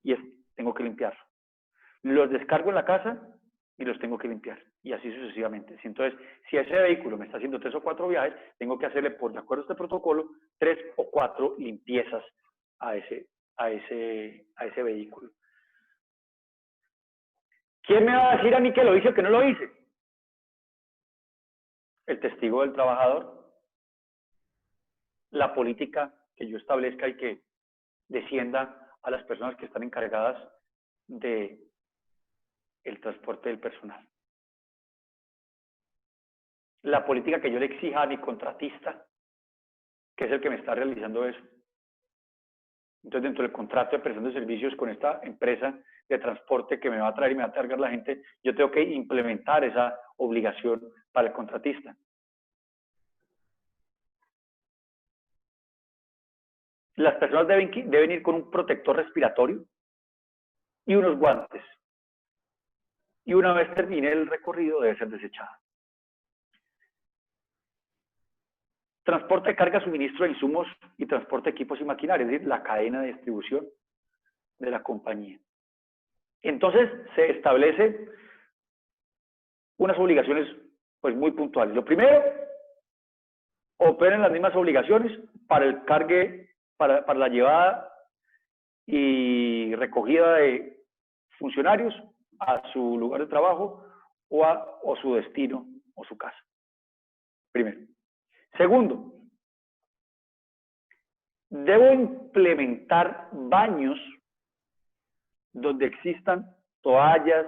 y tengo que limpiarlo. Los descargo en la casa y los tengo que limpiar. Y así sucesivamente. Entonces, si ese vehículo me está haciendo 3 o 4 viajes, tengo que hacerle, por de acuerdo a este protocolo, 3 o 4 limpiezas a ese vehículo. ¿Quién me va a decir a mí que lo hice o que no lo hice? El testigo del trabajador, la política que yo establezca y que descienda a las personas que están encargadas de el transporte del personal. La política que yo le exija a mi contratista, que es el que me está realizando eso. Entonces, dentro del contrato de prestación de servicios con esta empresa de transporte que me va a traer y me va a cargar la gente, yo tengo que implementar esa obligación para el contratista. Las personas deben ir con un protector respiratorio y unos guantes. Y una vez termine el recorrido, debe ser desechada. Transporte de carga, suministro de insumos y transporte de equipos y maquinaria, es decir, la cadena de distribución de la compañía. Entonces, se establece unas obligaciones pues muy puntuales. Lo primero, operen las mismas obligaciones para el cargue, para la llevada y recogida de funcionarios a su lugar de trabajo o su destino o su casa. Primero. Segundo, debo implementar baños donde existan toallas,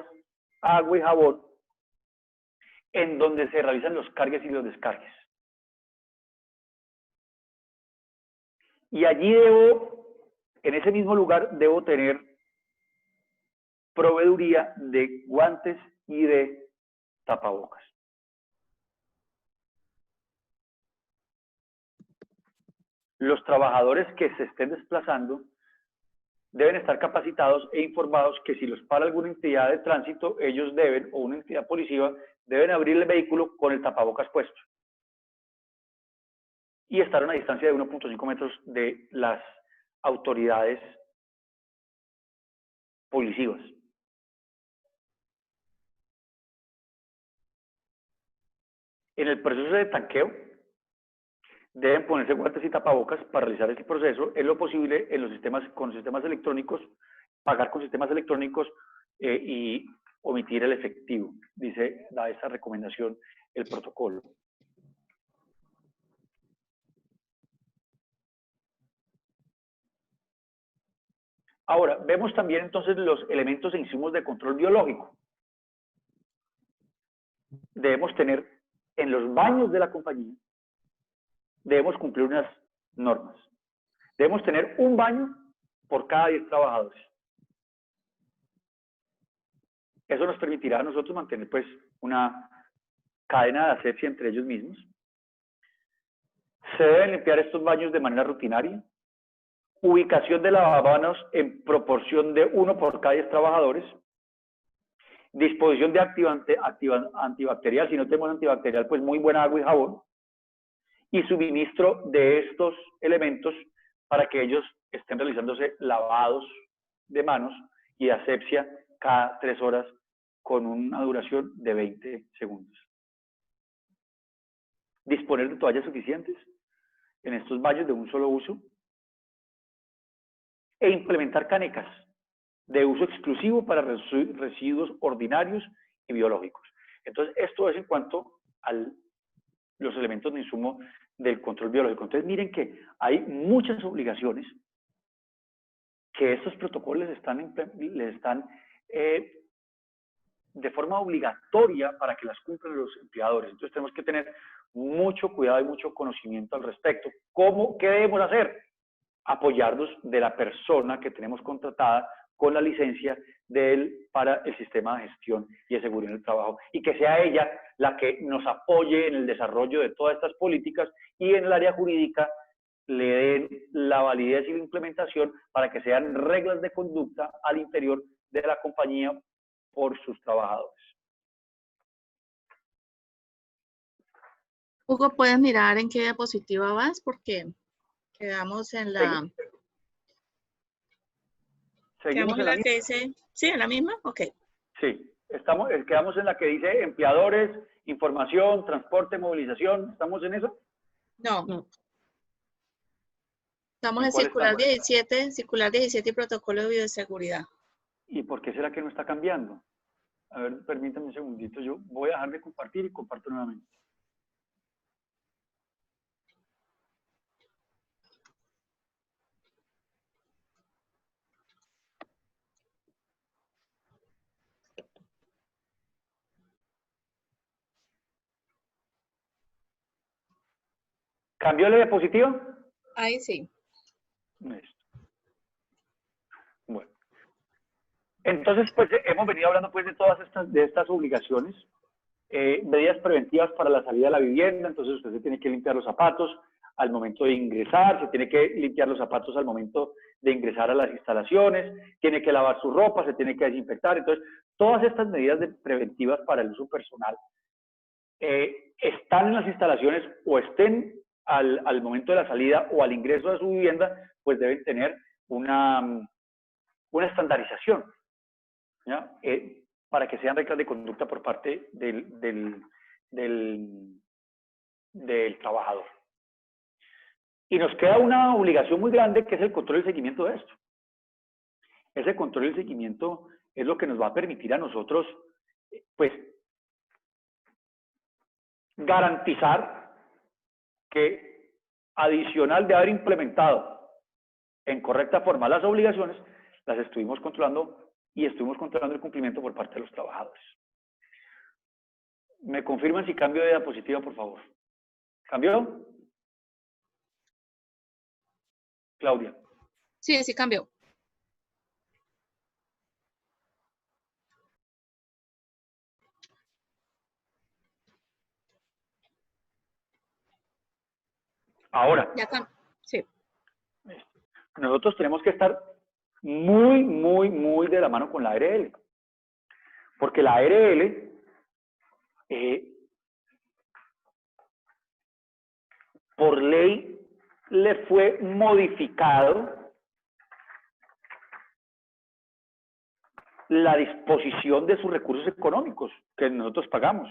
agua y jabón, en donde se realizan los cargues y los descargues. Y allí en ese mismo lugar, debo tener proveeduría de guantes y de tapabocas. los trabajadores que se estén desplazando deben estar capacitados e informados que si los para alguna entidad de tránsito, ellos deben, o una entidad policiva, deben abrir el vehículo con el tapabocas puesto y estar a una distancia de 1.5 metros de las autoridades policivas. En el proceso de tanqueo, deben ponerse guantes y tapabocas para realizar este proceso, en lo posible en los sistemas, con sistemas electrónicos, pagar con sistemas electrónicos y omitir el efectivo, da esa recomendación el protocolo. Ahora, vemos también entonces los elementos e insumos de control biológico. Debemos tener en los baños de la compañía, debemos cumplir unas normas. Debemos tener un baño por cada 10 trabajadores. Eso nos permitirá a nosotros mantener pues una cadena de asepsia entre ellos mismos. Se deben limpiar estos baños de manera rutinaria. Ubicación de lavamanos en proporción de 1 por cada 10 trabajadores. Disposición de antibacterial, si no tenemos antibacterial, pues muy buena agua y jabón. Y suministro de estos elementos para que ellos estén realizándose lavados de manos y asepsia cada 3 horas con una duración de 20 segundos. Disponer de toallas suficientes en estos baños de un solo uso e implementar canecas de uso exclusivo para residuos ordinarios y biológicos. Entonces, esto es en cuanto a los elementos de insumo del control biológico. Entonces, miren que hay muchas obligaciones que estos protocolos les están de forma obligatoria para que las cumplan los empleadores. Entonces, tenemos que tener mucho cuidado y mucho conocimiento al respecto. ¿Qué debemos hacer? Apoyarnos de la persona que tenemos contratada con la licencia para el sistema de gestión y de seguridad en el trabajo, y que sea ella la que nos apoye en el desarrollo de todas estas políticas y en el área jurídica le den la validez y la implementación para que sean reglas de conducta al interior de la compañía por sus trabajadores. Hugo, ¿puedes mirar en qué diapositiva vas? Porque quedamos en la... ¿Seguimos en la misma? Que dice... ¿Sí, en la misma? Ok. Sí, quedamos en la que dice empleadores, información, transporte, movilización. ¿Estamos en eso? No. Estamos en circular 17, circular 17 y protocolo de bioseguridad. ¿Y por qué será que no está cambiando? A ver, permítame un segundito, yo voy a dejar de compartir y comparto nuevamente. ¿Cambió la diapositiva? Ahí sí. Listo. Bueno. Entonces, pues hemos venido hablando pues de todas estas obligaciones. Medidas preventivas para la salida de la vivienda, entonces usted se tiene que limpiar los zapatos al momento de ingresar, se tiene que limpiar los zapatos al momento de ingresar a las instalaciones, tiene que lavar su ropa, se tiene que desinfectar. Entonces, todas estas medidas preventivas para el uso personal están en las instalaciones o estén al momento de la salida o al ingreso de su vivienda, pues deben tener una estandarización, ¿ya? Para que sean reglas de conducta por parte del trabajador. Y nos queda una obligación muy grande, que es el control y seguimiento de esto. Ese control y seguimiento es lo que nos va a permitir a nosotros, pues, garantizar que, adicional de haber implementado en correcta forma las obligaciones, las estuvimos controlando y estuvimos controlando el cumplimiento por parte de los trabajadores. ¿Me confirman si cambio de diapositiva, por favor? ¿Cambió? Claudia. Sí, sí cambió. Ahora. Sí. Nosotros tenemos que estar muy, muy, muy de la mano con la ARL. Porque la ARL por ley le fue modificado la disposición de sus recursos económicos que nosotros pagamos.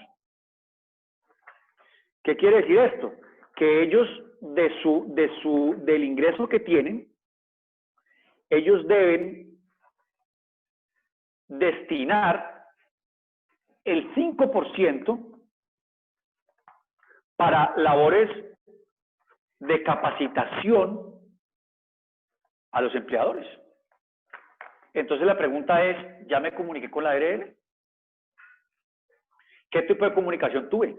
¿Qué quiere decir esto? Que ellos, del ingreso que tienen, ellos deben destinar el 5% para labores de capacitación a los empleadores. Entonces la pregunta es, ¿ya me comuniqué con la ARL? ¿Qué tipo de comunicación tuve?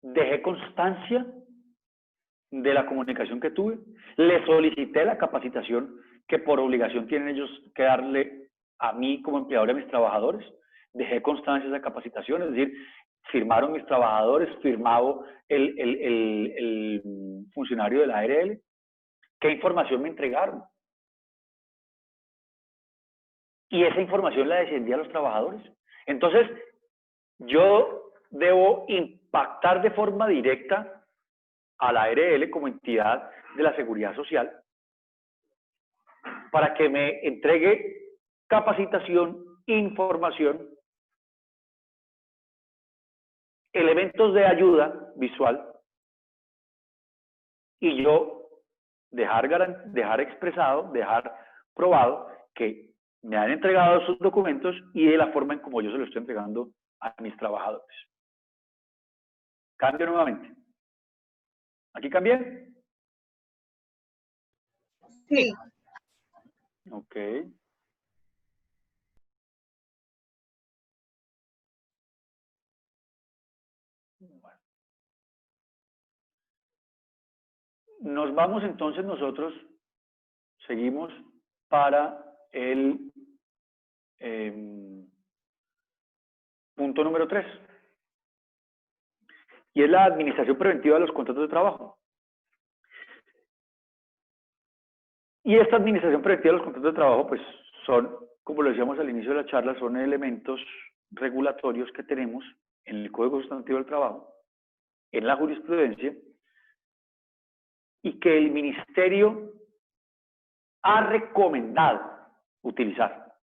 ¿Dejé constancia de la comunicación que tuve? ¿Le solicité la capacitación que por obligación tienen ellos que darle a mí como empleador y a mis trabajadores? ¿Dejé constancia de esa capacitación? Es decir, firmaron mis trabajadores, firmado el funcionario de la ARL. ¿Qué información me entregaron? Y esa información la descendía a los trabajadores. Entonces, yo debo impactar de forma directa a la ARL como entidad de la seguridad social para que me entregue capacitación, información, elementos de ayuda visual y yo dejar expresado, dejar probado que me han entregado esos documentos y de la forma en como yo se los estoy entregando a mis trabajadores. Cambio nuevamente. ¿Aquí cambié? Sí. Ok. Bueno. Nos vamos entonces nosotros, seguimos para el punto número 3. Y es la administración preventiva de los contratos de trabajo. Y esta administración preventiva de los contratos de trabajo, pues son, como lo decíamos al inicio de la charla, son elementos regulatorios que tenemos en el Código Sustantivo del Trabajo, en la jurisprudencia, y que el Ministerio ha recomendado utilizar.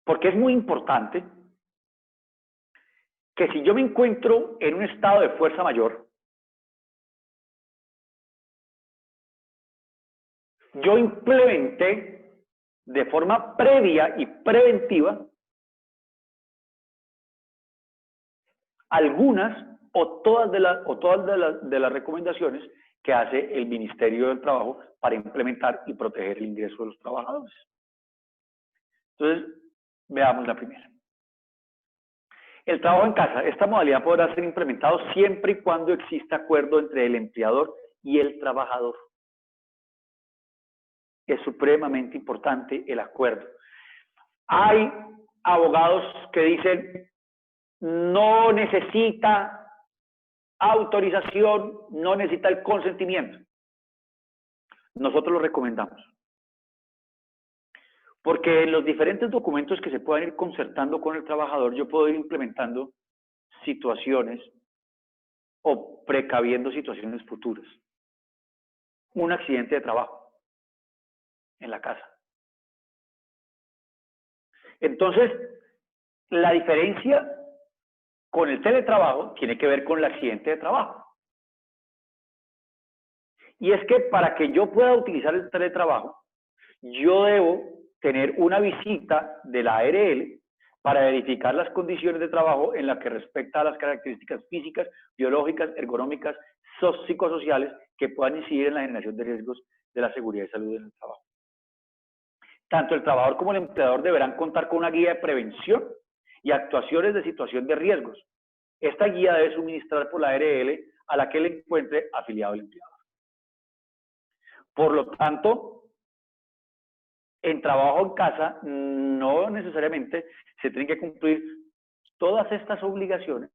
Porque es muy importante que si yo me encuentro en un estado de fuerza mayor, yo implementé de forma previa y preventiva algunas o todas de las recomendaciones que hace el Ministerio del Trabajo para implementar y proteger el ingreso de los trabajadores. Entonces, veamos la primera. El trabajo en casa. Esta modalidad podrá ser implementado siempre y cuando exista acuerdo entre el empleador y el trabajador. Es supremamente importante el acuerdo. Hay abogados que dicen, no necesita autorización, no necesita el consentimiento. Nosotros lo recomendamos. Porque en los diferentes documentos que se puedan ir concertando con el trabajador, yo puedo ir implementando situaciones o precaviendo situaciones futuras. Un accidente de trabajo en la casa. Entonces, la diferencia con el teletrabajo tiene que ver con el accidente de trabajo. Y es que para que yo pueda utilizar el teletrabajo, yo debo tener una visita de la ARL para verificar las condiciones de trabajo en las que respecta a las características físicas, biológicas, ergonómicas, psicosociales que puedan incidir en la generación de riesgos de la seguridad y salud en el trabajo. Tanto el trabajador como el empleador deberán contar con una guía de prevención y actuaciones de situación de riesgos. Esta guía debe suministrar por la ARL a la que le encuentre afiliado el empleador. Por lo tanto, en trabajo en casa no necesariamente se tienen que cumplir todas estas obligaciones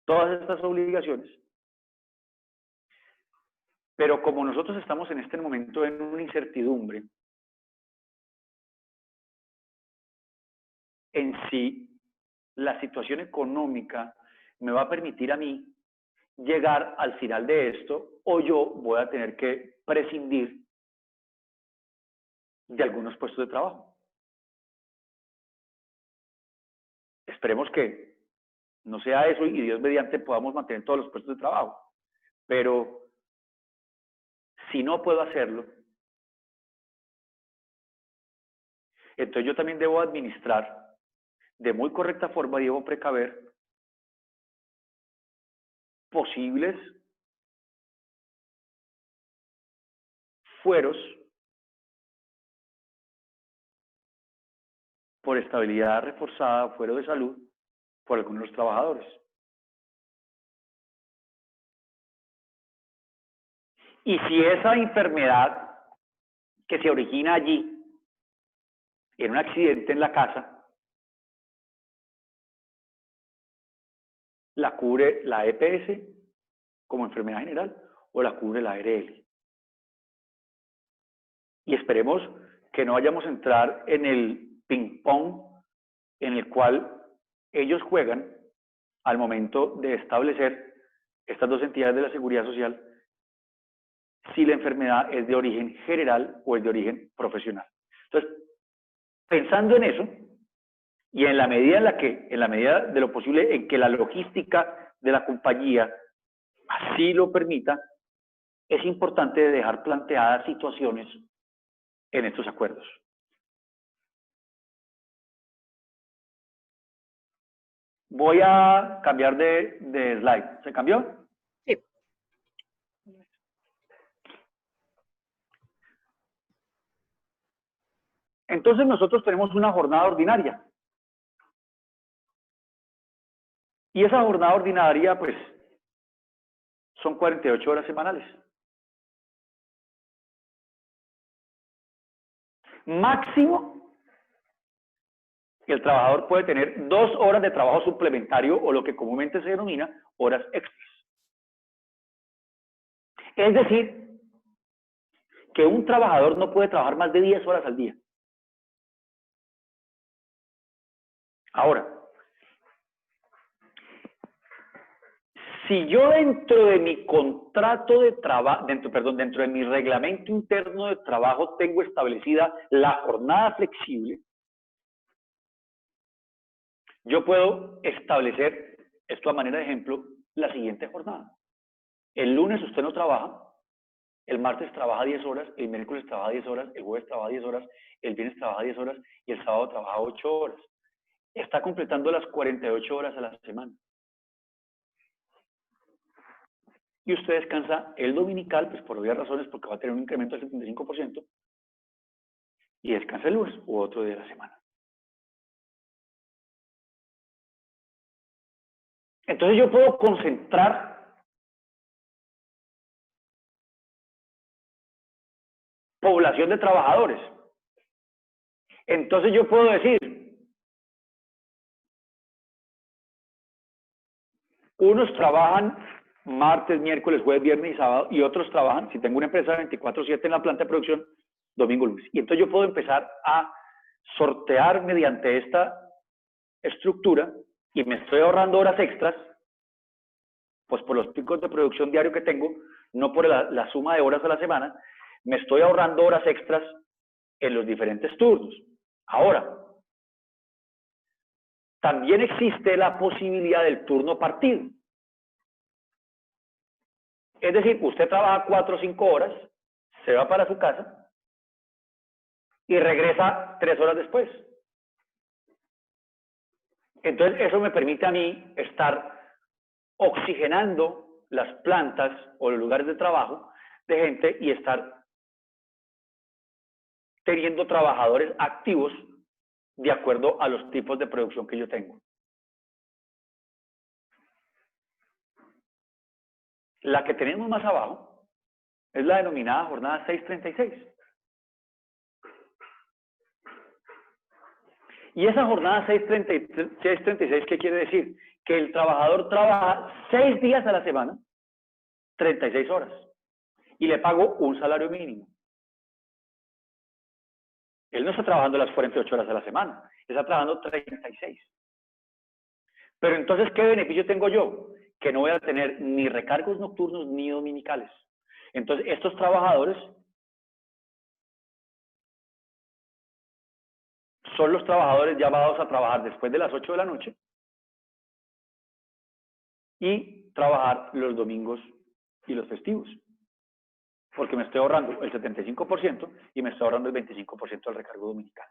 todas estas obligaciones, pero como nosotros estamos en este momento en una incertidumbre en si la situación económica me va a permitir a mí llegar al final de esto, o yo voy a tener que prescindir de algunos puestos de trabajo. Esperemos que no sea eso y Dios mediante podamos mantener todos los puestos de trabajo. Pero si no puedo hacerlo, entonces yo también debo administrar de muy correcta forma, debo precaver posibles fueros por estabilidad reforzada, fuero de salud, por algunos de los trabajadores. Y si esa enfermedad que se origina allí, en un accidente en la casa, la cubre la EPS como enfermedad general o la cubre la ARL. Y esperemos que no vayamos a entrar en el ping-pong en el cual ellos juegan al momento de establecer estas dos entidades de la seguridad social si la enfermedad es de origen general o es de origen profesional. Entonces, pensando en eso, y en la medida de lo posible en que la logística de la compañía así lo permita, es importante dejar planteadas situaciones en estos acuerdos. Voy a cambiar de slide. ¿Se cambió? Sí. Entonces nosotros tenemos una jornada ordinaria. Y esa jornada ordinaria, pues, son 48 horas semanales. Máximo, el trabajador puede tener 2 horas de trabajo suplementario o lo que comúnmente se denomina horas extras. Es decir, que un trabajador no puede trabajar más de 10 horas al día. Ahora, si yo dentro de mi contrato de trabajo, dentro de mi reglamento interno de trabajo tengo establecida la jornada flexible, yo puedo establecer, esto a manera de ejemplo, la siguiente jornada. El lunes usted no trabaja, el martes trabaja 10 horas, el miércoles trabaja 10 horas, el jueves trabaja 10 horas, el viernes trabaja 10 horas y el sábado trabaja 8 horas. Está completando las 48 horas a la semana. Y usted descansa el dominical, pues por obvias razones, porque va a tener un incremento del 75%, y descansa el lunes u otro día de la semana. Entonces yo puedo concentrar población de trabajadores. Entonces yo puedo decir, unos trabajan martes, miércoles, jueves, viernes y sábado, y otros trabajan, si tengo una empresa 24/7 en la planta de producción, domingo, lunes. Y entonces yo puedo empezar a sortear mediante esta estructura y me estoy ahorrando horas extras, pues por los picos de producción diario que tengo, no por la suma de horas a la semana, me estoy ahorrando horas extras en los diferentes turnos. Ahora, también existe la posibilidad del turno partido. Es decir, usted trabaja 4 o 5 horas, se va para su casa y regresa 3 horas después. Entonces, eso me permite a mí estar oxigenando las plantas o los lugares de trabajo de gente y estar teniendo trabajadores activos de acuerdo a los tipos de producción que yo tengo. La que tenemos más abajo es la denominada jornada 636. Y esa jornada 636, ¿qué quiere decir? que el trabajador trabaja 6 días a la semana, 36 horas, y le pago un salario mínimo. Él no está trabajando las 48 horas a la semana, está trabajando 36. Pero entonces, ¿qué beneficio tengo yo? Que no voy a tener ni recargos nocturnos ni dominicales. Entonces, estos trabajadores son los trabajadores llamados a trabajar después de las 8 de la noche y trabajar los domingos y los festivos. Porque me estoy ahorrando el 75% y me estoy ahorrando el 25% del recargo dominical,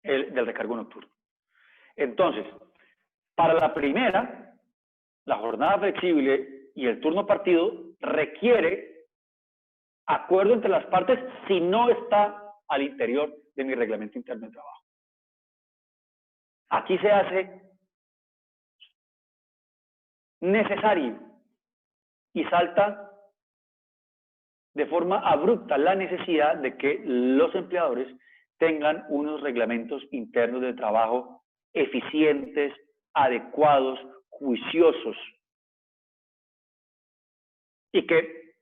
del recargo nocturno. Entonces, para la primera, la jornada flexible y el turno partido requiere acuerdo entre las partes si no está al interior de mi reglamento interno de trabajo. Aquí se hace necesario y salta de forma abrupta la necesidad de que los empleadores tengan unos reglamentos internos de trabajo eficientes, adecuados, juiciosos, y que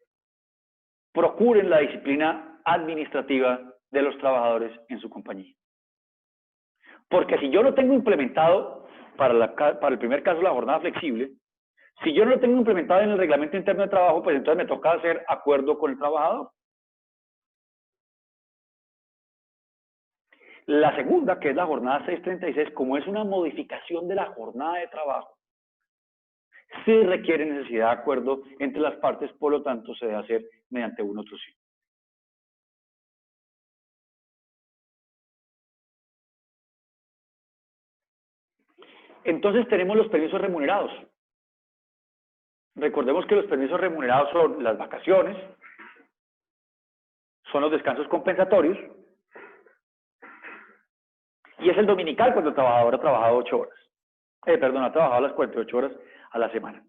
procuren la disciplina administrativa de los trabajadores en su compañía. Porque si yo lo tengo implementado, para el primer caso, la jornada flexible, si yo no lo tengo implementado en el reglamento interno de trabajo, pues entonces me toca hacer acuerdo con el trabajador. La segunda, que es la jornada 636, como es una modificación de la jornada de trabajo, sí requiere necesidad de acuerdo entre las partes, por lo tanto se debe hacer mediante un otro sí. Entonces tenemos los permisos remunerados. Recordemos que los permisos remunerados son las vacaciones, son los descansos compensatorios, y es el dominical cuando el trabajador ha trabajado 8 horas. Ha trabajado las 48 horas a la semana.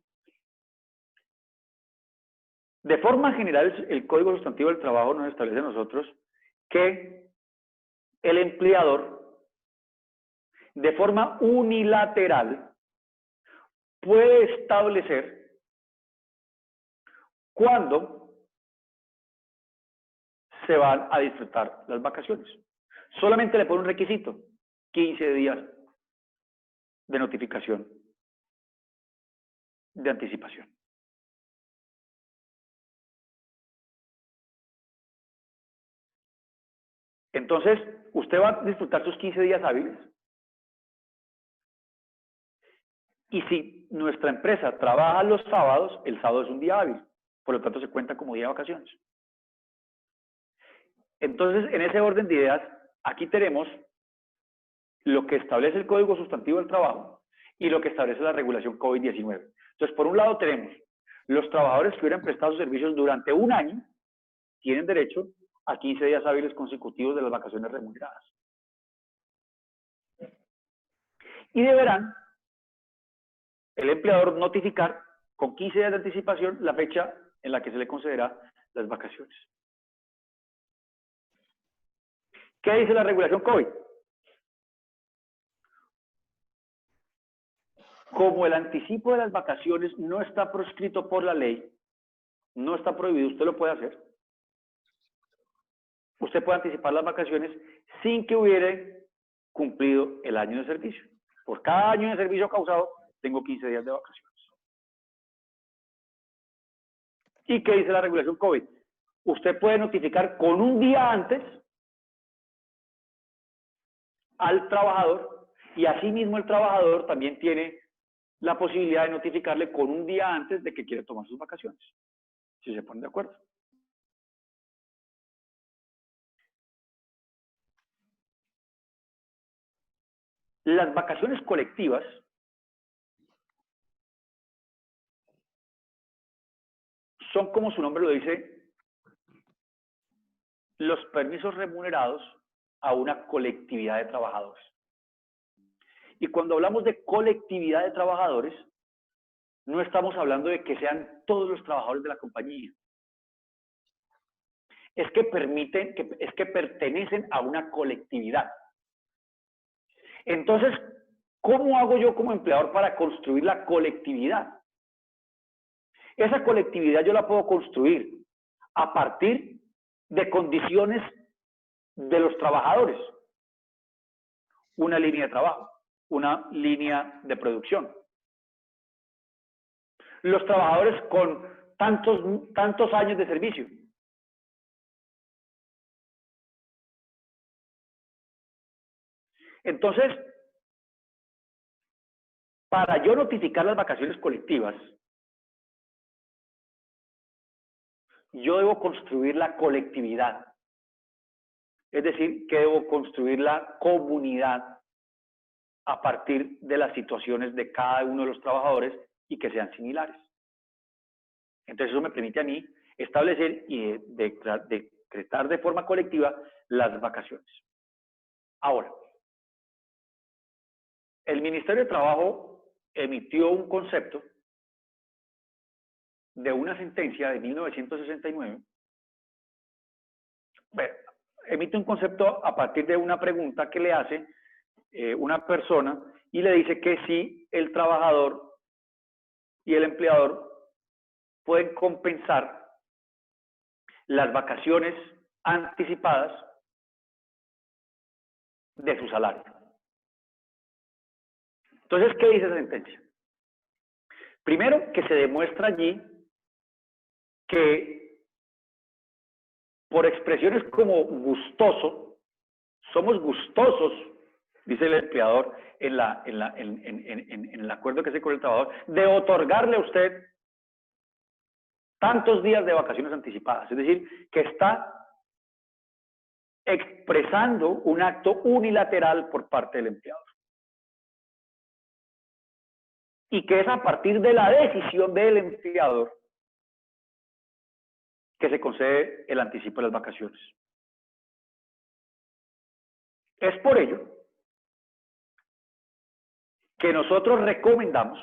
De forma general, el Código Sustantivo del Trabajo nos establece a nosotros que el empleador, de forma unilateral, puede establecer cuándo se van a disfrutar las vacaciones. Solamente le pone un requisito: 15 días de notificación de anticipación. Entonces, usted va a disfrutar sus 15 días hábiles. Y si nuestra empresa trabaja los sábados, el sábado es un día hábil, por lo tanto se cuenta como día de vacaciones. Entonces, en ese orden de ideas, aquí tenemos lo que establece el Código Sustantivo del Trabajo y lo que establece la regulación COVID-19. Entonces, por un lado tenemos los trabajadores que hubieran prestado sus servicios durante un año, tienen derecho a 15 días hábiles consecutivos de las vacaciones remuneradas. Y deberán el empleador notificar con 15 días de anticipación la fecha en la que se le concederá las vacaciones. ¿Qué dice la regulación COVID? Como el anticipo de las vacaciones no está proscrito por la ley, no está prohibido, usted lo puede hacer. Usted puede anticipar las vacaciones sin que hubiera cumplido el año de servicio. Por cada año de servicio causado, tengo 15 días de vacaciones. ¿Y qué dice la regulación COVID? Usted puede notificar con un día antes al trabajador, y asimismo el trabajador también tiene la posibilidad de notificarle con un día antes de que quiere tomar sus vacaciones, si se ponen de acuerdo. Las vacaciones colectivas son, como su nombre lo dice, los permisos remunerados a una colectividad de trabajadores. Y cuando hablamos de colectividad de trabajadores, no estamos hablando de que sean todos los trabajadores de la compañía. Es que pertenecen a una colectividad. Entonces, ¿Cómo hago yo como empleador para construir la colectividad? Esa colectividad yo la puedo construir a partir de condiciones de los trabajadores. Una línea de trabajo, una línea de producción. Los trabajadores con tantos años de servicio. Entonces, para yo notificar las vacaciones colectivas, yo debo construir la colectividad. Es decir, que debo construir la comunidad a partir de las situaciones de cada uno de los trabajadores y que sean similares. Entonces eso me permite a mí establecer y decretar de forma colectiva las vacaciones. Ahora, el Ministerio de Trabajo emitió un concepto de una sentencia de 1969. Bueno, emite un concepto a partir de una pregunta que le hace una persona y le dice que si el trabajador y el empleador pueden compensar las vacaciones anticipadas de su salario. Entonces, ¿qué dice esa sentencia? Primero, que se demuestra allí que por expresiones como gustoso, somos gustosos, dice el empleador en el acuerdo que hace con el trabajador, de otorgarle a usted tantos días de vacaciones anticipadas. Es decir, que está expresando un acto unilateral por parte del empleador. Y que es a partir de la decisión del empleador que se concede el anticipo de las vacaciones. Es por ello que nosotros recomendamos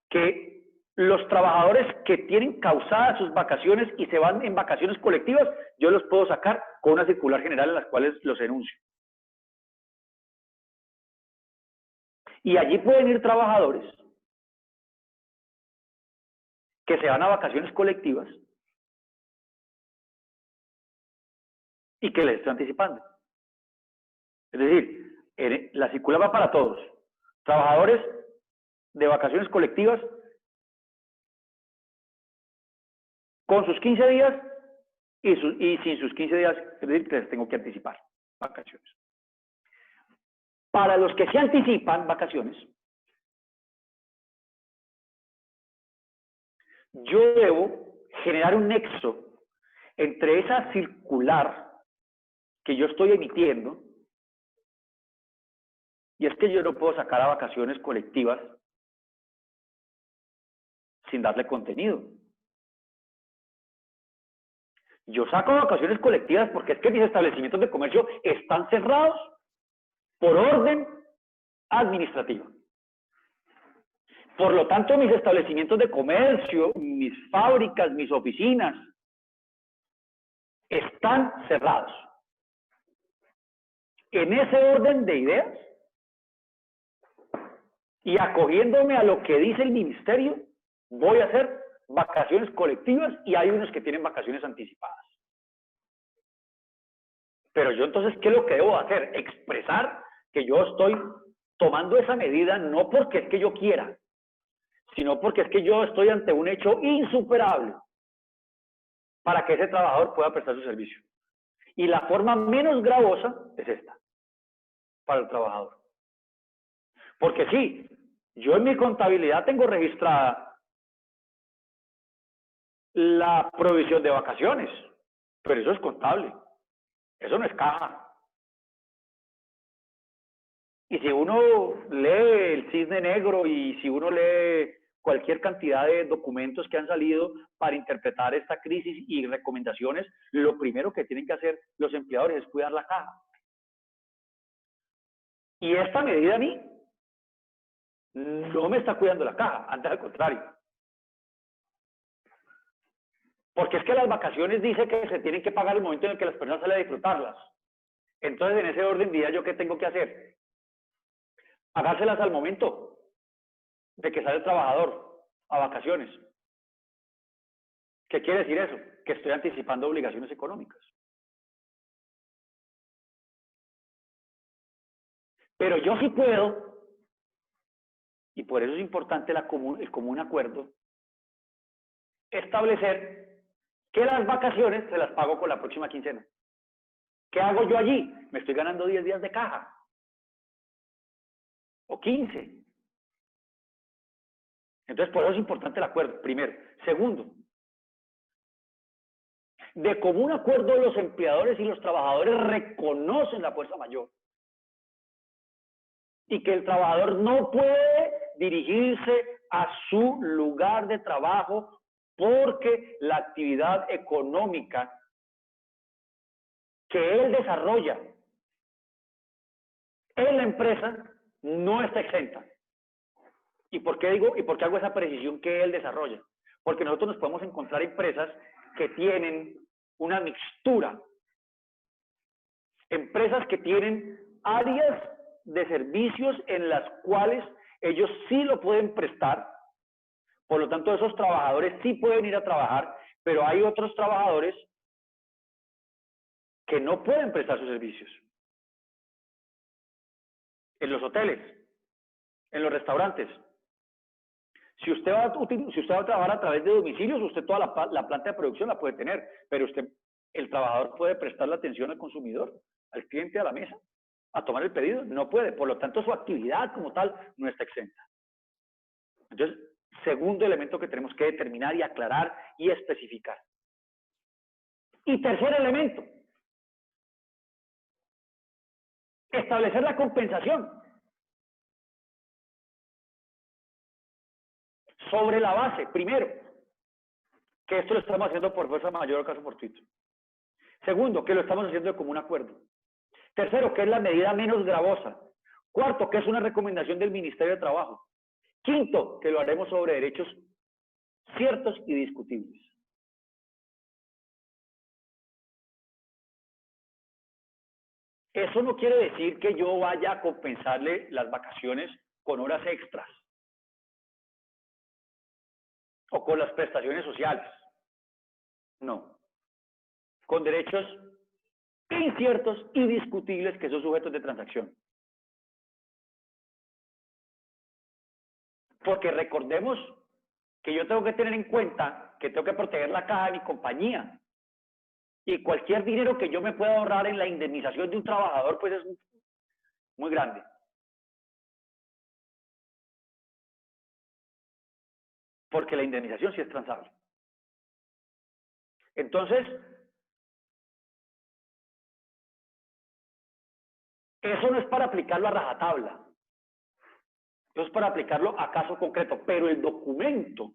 que los trabajadores que tienen causadas sus vacaciones y se van en vacaciones colectivas, yo los puedo sacar con una circular general en las cuales los enuncio. Y allí pueden ir trabajadores que se van a vacaciones colectivas y que les estoy anticipando. Es decir, la circular va para todos. Trabajadores de vacaciones colectivas con sus 15 días y sin sus 15 días, es decir, que les tengo que anticipar vacaciones. Para los que se anticipan vacaciones, yo debo generar un nexo entre esa circular que yo estoy emitiendo, y es que yo no puedo sacar a vacaciones colectivas sin darle contenido. Yo saco vacaciones colectivas porque es que mis establecimientos de comercio están cerrados por orden administrativa. Por lo tanto, mis establecimientos de comercio, mis fábricas, mis oficinas, están cerrados. En ese orden de ideas, y acogiéndome a lo que dice el ministerio, voy a hacer vacaciones colectivas y hay unos que tienen vacaciones anticipadas. Pero yo entonces, ¿qué es lo que debo hacer? Expresar que yo estoy tomando esa medida no porque es que yo quiera, sino porque es que yo estoy ante un hecho insuperable para que ese trabajador pueda prestar su servicio. Y la forma menos gravosa es esta, para el trabajador. Porque sí, yo en mi contabilidad tengo registrada la provisión de vacaciones, pero eso es contable, eso no es caja. Y si uno lee el Cisne Negro y si uno lee cualquier cantidad de documentos que han salido para interpretar esta crisis y recomendaciones, lo primero que tienen que hacer los empleadores es cuidar la caja. Y esta medida a mí no me está cuidando la caja, antes al contrario. Porque es que las vacaciones dice que se tienen que pagar el momento en el que las personas salen a disfrutarlas. Entonces, en ese orden de ideas, ¿yo qué tengo que hacer? Pagárselas al momento de que sale el trabajador a vacaciones. ¿Qué quiere decir eso? Que estoy anticipando obligaciones económicas. Pero yo sí puedo, y por eso es importante el común acuerdo, establecer que las vacaciones se las pago con la próxima quincena. ¿Qué hago yo allí? Me estoy ganando 10 días de caja. O 15. Entonces, por eso es importante el acuerdo, primero. Segundo, de común acuerdo los empleadores y los trabajadores reconocen la fuerza mayor. Y que el trabajador no puede dirigirse a su lugar de trabajo porque la actividad económica que él desarrolla en la empresa no está exenta. ¿Y por qué digo, y por qué hago esa precisión que él desarrolla? Porque nosotros nos podemos encontrar empresas que tienen una mixtura. Empresas que tienen áreas de servicios en las cuales ellos sí lo pueden prestar. Por lo tanto, esos trabajadores sí pueden ir a trabajar, pero hay otros trabajadores que no pueden prestar sus servicios. En los hoteles, en los restaurantes. Si usted va a trabajar a través de domicilios, usted toda la planta de producción la puede tener, pero el trabajador puede prestar la atención al consumidor, al cliente, a la mesa, a tomar el pedido, no puede. Por lo tanto, su actividad como tal no está exenta. Entonces, segundo elemento que tenemos que determinar y aclarar y especificar. Y tercer elemento, establecer la compensación sobre la base, primero, que esto lo estamos haciendo por fuerza mayor o caso fortuito. Segundo, que lo estamos haciendo de común acuerdo. Tercero, que es la medida menos gravosa. Cuarto, que es una recomendación del Ministerio de Trabajo. Quinto, que lo haremos sobre derechos ciertos y discutibles. Eso no quiere decir que yo vaya a compensarle las vacaciones con horas extras o con las prestaciones sociales. No. Con derechos inciertos y discutibles que son sujetos de transacción. Porque recordemos que yo tengo que tener en cuenta que tengo que proteger la caja de mi compañía. Y cualquier dinero que yo me pueda ahorrar en la indemnización de un trabajador, pues es muy grande. Porque la indemnización sí es transable. Entonces, eso no es para aplicarlo a rajatabla. Eso es para aplicarlo a caso concreto. Pero el documento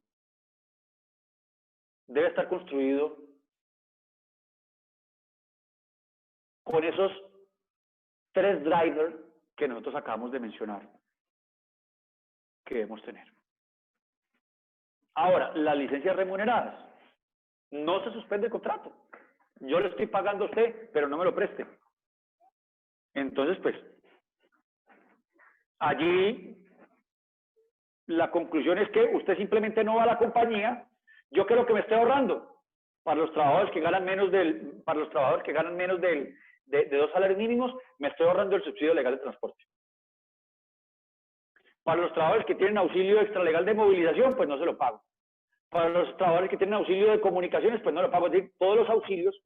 debe estar construido con esos 3 drivers que nosotros acabamos de mencionar que debemos tener. Ahora, las licencias remuneradas. No se suspende el contrato. Yo le estoy pagando a usted, pero no me lo preste. Entonces, pues, allí la conclusión es que usted simplemente no va a la compañía. ¿Yo qué es lo que me estoy ahorrando? Para los trabajadores que ganan menos de 2 salarios mínimos, me estoy ahorrando el subsidio legal de transporte. Para los trabajadores que tienen auxilio extralegal de movilización, pues no se lo pago. Para los trabajadores que tienen auxilio de comunicaciones, pues no lo pago. Es decir, todos los auxilios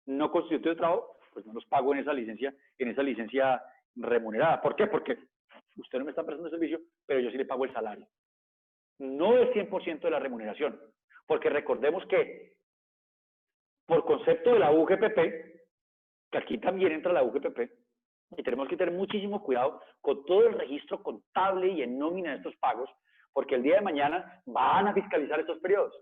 no constitutivos de trabajo, pues no los pago en esa licencia remunerada. ¿Por qué? Porque usted no me está prestando servicio, pero yo sí le pago el salario. No es 100% de la remuneración, porque recordemos que por concepto de la UGPP, que aquí también entra la UGPP, y tenemos que tener muchísimo cuidado con todo el registro contable y en nómina de estos pagos, porque el día de mañana van a fiscalizar estos periodos.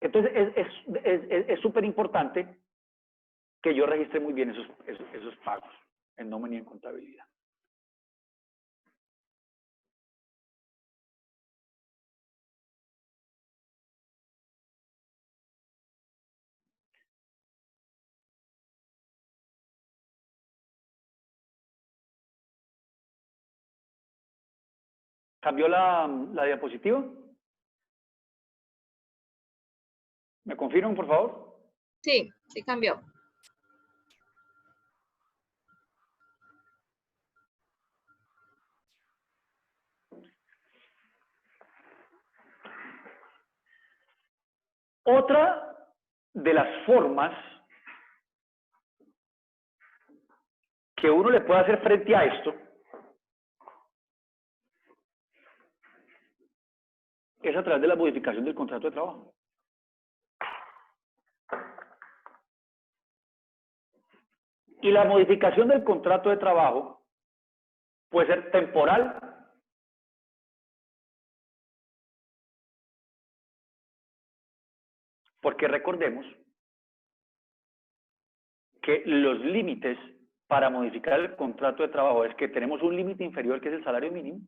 Entonces, es súper importante que yo registre muy bien esos pagos en nómina y en contabilidad. ¿Cambió la diapositiva? ¿Me confirman, por favor? Sí, sí cambió. Otra de las formas que uno le puede hacer frente a esto es a través de la modificación del contrato de trabajo. Y la modificación del contrato de trabajo puede ser temporal porque recordemos que los límites para modificar el contrato de trabajo es que tenemos un límite inferior que es el salario mínimo.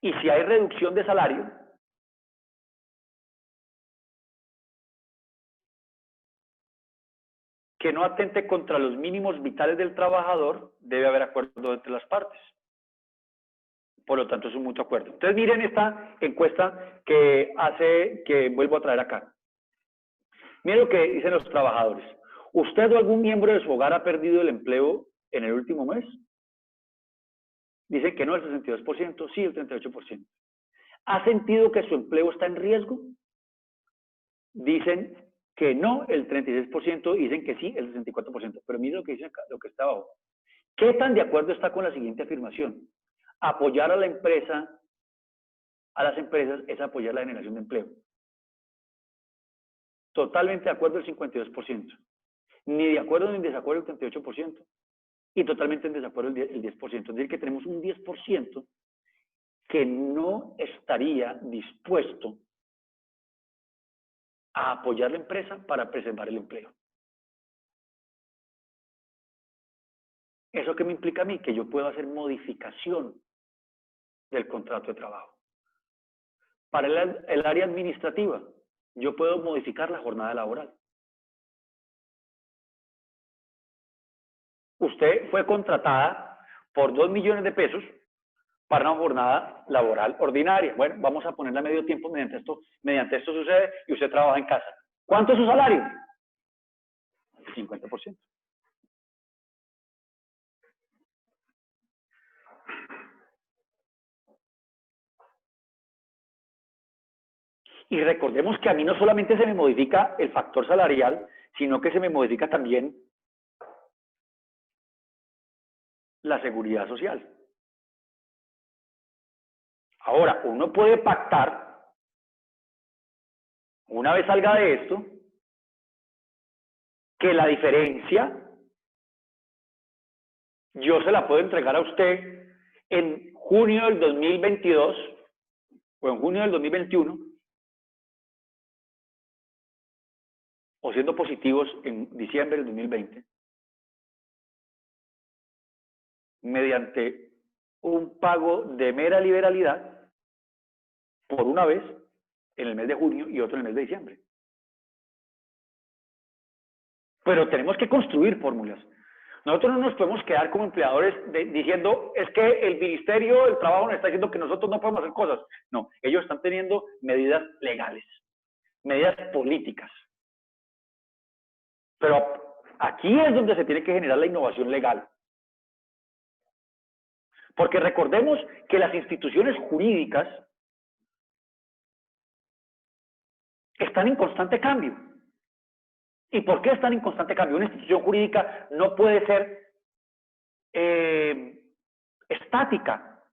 Y si hay reducción de salario, que no atente contra los mínimos vitales del trabajador, debe haber acuerdo entre las partes. Por lo tanto, es un mutuo acuerdo. Entonces, miren esta encuesta que vuelvo a traer acá. Miren lo que dicen los trabajadores. ¿Usted o algún miembro de su hogar ha perdido el empleo en el último mes? Dicen que no, el 62%, sí, el 38%. ¿Ha sentido que su empleo está en riesgo? Dicen que no, el 36%, y dicen que sí, el 64%. Pero miren lo que dice acá, lo que está abajo. ¿Qué tan de acuerdo está con la siguiente afirmación? Apoyar a la empresa, a las empresas, es apoyar la generación de empleo. Totalmente de acuerdo el 52%. Ni de acuerdo ni en desacuerdo el 38%. Y totalmente en desacuerdo el 10%. Es decir, que tenemos un 10% que no estaría dispuesto a apoyar la empresa para preservar el empleo. ¿Eso qué me implica a mí? Que yo puedo hacer modificación del contrato de trabajo. Para el área administrativa, yo puedo modificar la jornada laboral. Usted fue contratada por 2 millones de pesos para una jornada laboral ordinaria. Bueno, vamos a ponerla a medio tiempo mediante esto sucede y usted trabaja en casa. ¿Cuánto es su salario? 50%. Y recordemos que a mí no solamente se me modifica el factor salarial, sino que se me modifica también la seguridad social. Ahora, uno puede pactar, una vez salga de esto, que la diferencia yo se la puedo entregar a usted en junio del 2022 o en junio del 2021, o siendo positivos en diciembre del 2020, mediante un pago de mera liberalidad por una vez en el mes de junio y otro en el mes de diciembre. Pero tenemos que construir fórmulas. Nosotros no nos podemos quedar como empleadores diciendo, es que el Ministerio del Trabajo nos está diciendo que nosotros no podemos hacer cosas. No, ellos están teniendo medidas legales, medidas políticas. Pero aquí es donde se tiene que generar la innovación legal. Porque recordemos que las instituciones jurídicas están en constante cambio. ¿Y por qué están en constante cambio? Una institución jurídica no puede ser estática.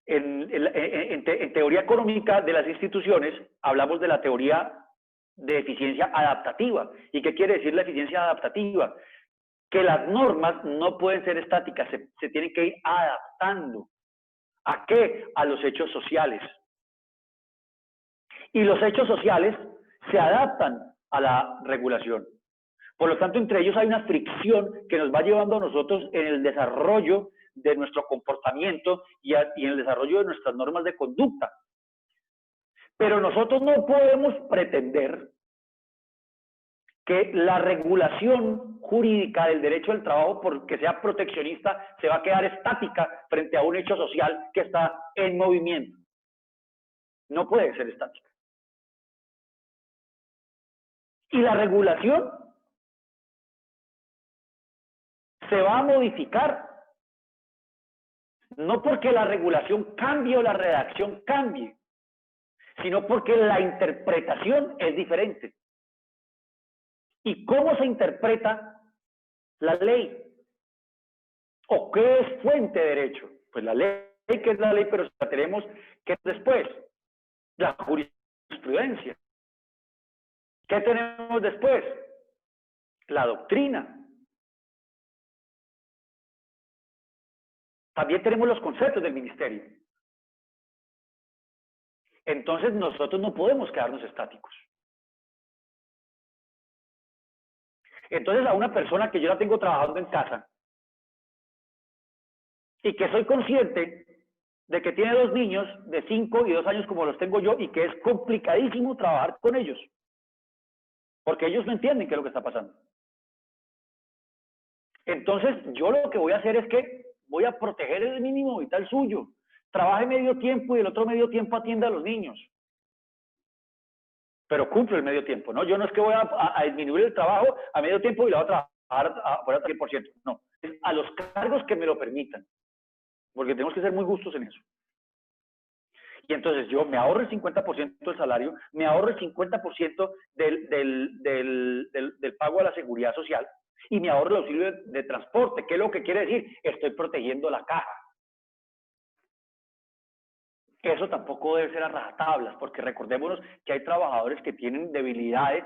En teoría económica de las instituciones hablamos de la teoría de eficiencia adaptativa. ¿Y qué quiere decir la eficiencia adaptativa? Que las normas no pueden ser estáticas, se tienen que ir adaptando. ¿A qué? A los hechos sociales. Y los hechos sociales se adaptan a la regulación. Por lo tanto, entre ellos hay una fricción que nos va llevando a nosotros en el desarrollo de nuestro comportamiento y en el desarrollo de nuestras normas de conducta. Pero nosotros no podemos pretender que la regulación jurídica del derecho del trabajo, porque sea proteccionista, se va a quedar estática frente a un hecho social que está en movimiento. No puede ser estática. Y la regulación se va a modificar, no porque la regulación cambie o la redacción cambie, sino porque la interpretación es diferente. ¿Y cómo se interpreta la ley? ¿O qué es fuente de derecho? Pues la ley, que es la ley, pero la tenemos que después, la jurisprudencia. ¿Qué tenemos después? La doctrina. También tenemos los conceptos del ministerio. Entonces nosotros no podemos quedarnos estáticos. Entonces a una persona que yo la tengo trabajando en casa y que soy consciente de que tiene 2 niños de 5 y 2 años como los tengo yo y que es complicadísimo trabajar con ellos, porque ellos no entienden qué es lo que está pasando. Entonces yo lo que voy a hacer es que voy a proteger el mínimo vital suyo. Trabaje medio tiempo y el otro medio tiempo atienda a los niños. Pero cumplo el medio tiempo, ¿no? Yo no es que voy a disminuir el trabajo a medio tiempo y la voy a trabajar por el 100%. No, es a los cargos que me lo permitan, porque tenemos que ser muy justos en eso. Y entonces yo me ahorro el 50% del salario, me ahorro el 50% del pago a la seguridad social y me ahorro el auxilio de transporte. ¿Qué es lo que quiere decir? Estoy protegiendo la caja. Eso tampoco debe ser a rajatablas, porque recordémonos que hay trabajadores que tienen debilidades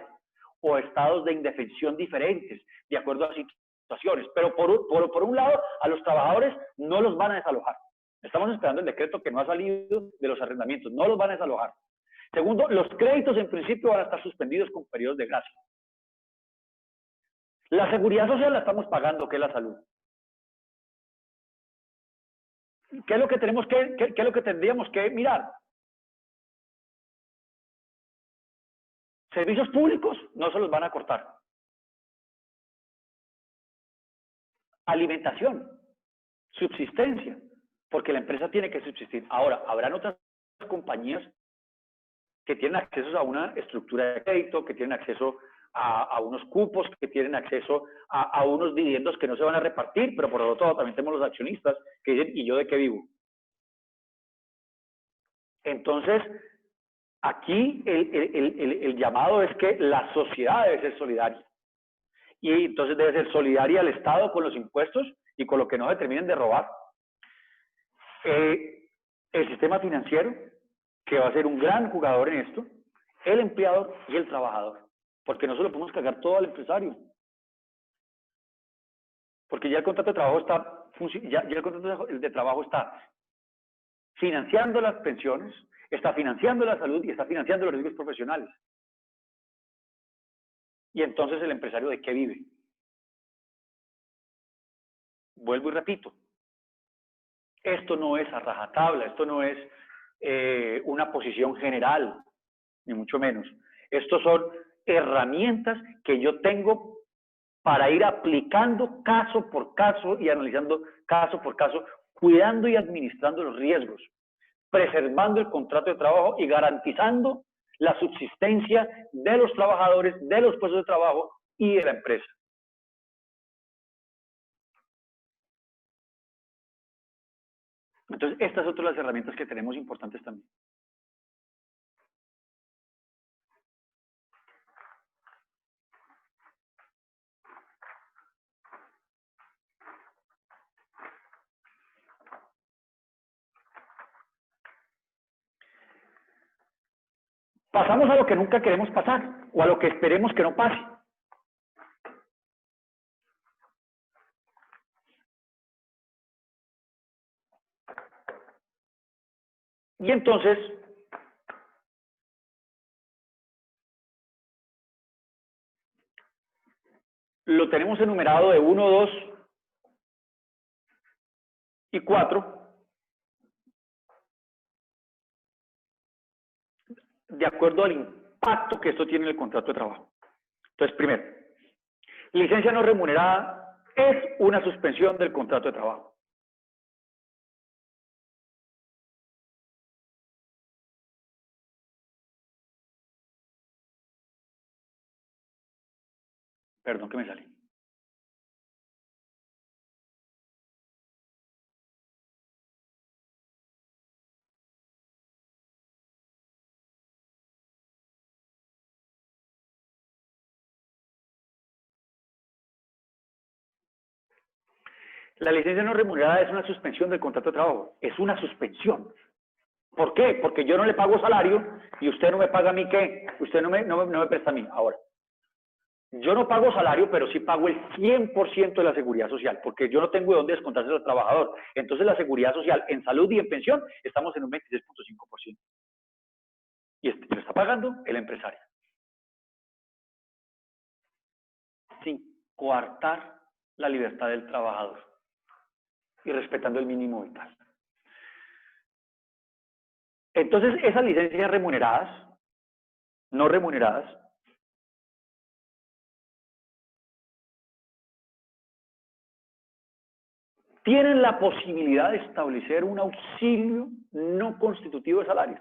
o estados de indefensión diferentes, de acuerdo a situaciones. Pero por un lado, a los trabajadores no los van a desalojar. Estamos esperando el decreto que no ha salido de los arrendamientos, no los van a desalojar. Segundo, los créditos en principio van a estar suspendidos con periodos de gracia. La seguridad social la estamos pagando, que es la salud. ¿Qué es lo que tenemos qué es lo que tendríamos que mirar? Servicios públicos no se los van a cortar. Alimentación, subsistencia, porque la empresa tiene que subsistir. Ahora, habrán otras compañías que tienen acceso a una estructura de crédito, que tienen acceso a unos cupos, que tienen acceso a unos dividendos que no se van a repartir, pero por otro lado también tenemos los accionistas que dicen, ¿y yo de qué vivo? Entonces, aquí el llamado es que la sociedad debe ser solidaria. Y entonces debe ser solidaria al Estado con los impuestos y con lo que no se terminen de robar. El sistema financiero, que va a ser un gran jugador en esto, el empleador y el trabajador. Porque no se lo podemos cargar todo al empresario. Porque ya el contrato de trabajo el contrato de trabajo está financiando las pensiones, está financiando la salud y está financiando los riesgos profesionales. Y entonces el empresario, ¿de qué vive? Vuelvo y repito, esto no es a rajatabla, esto no es una posición general, ni mucho menos. Estos son herramientas que yo tengo para ir aplicando caso por caso y analizando caso por caso, cuidando y administrando los riesgos, preservando el contrato de trabajo y garantizando la subsistencia de los trabajadores, de los puestos de trabajo y de la empresa. Entonces, estas son otras las herramientas que tenemos importantes también. Pasamos a lo que nunca queremos pasar, o a lo que esperemos que no pase. Y entonces, lo tenemos enumerado de 1, 2 y 4, de acuerdo al impacto que esto tiene en el contrato de trabajo. Entonces, primero, licencia no remunerada es una suspensión del contrato de trabajo. Perdón que me salí. La licencia no remunerada es una suspensión del contrato de trabajo. Es una suspensión. ¿Por qué? Porque yo no le pago salario y usted no me paga a mí, ¿qué? Usted no me presta a mí. Ahora, yo no pago salario, pero sí pago el 100% de la seguridad social, porque yo no tengo de dónde descontarse al trabajador. Entonces, la seguridad social en salud y en pensión estamos en un 26.5%. Y lo está pagando el empresario. Sin coartar la libertad del trabajador y respetando el mínimo vital. Entonces, esas licencias remuneradas, no remuneradas, tienen la posibilidad de establecer un auxilio no constitutivo de salario.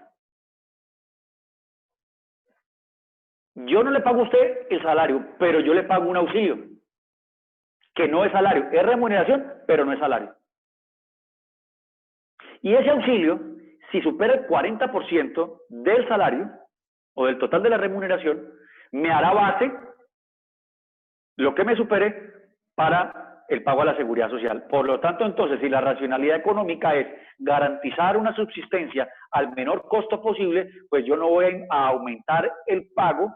Yo no le pago a usted el salario, pero yo le pago un auxilio, que no es salario, es remuneración, pero no es salario. Y ese auxilio, si supera el 40% del salario o del total de la remuneración, me hará base lo que me supere para el pago a la seguridad social. Por lo tanto, entonces, si la racionalidad económica es garantizar una subsistencia al menor costo posible, pues yo no voy a aumentar el pago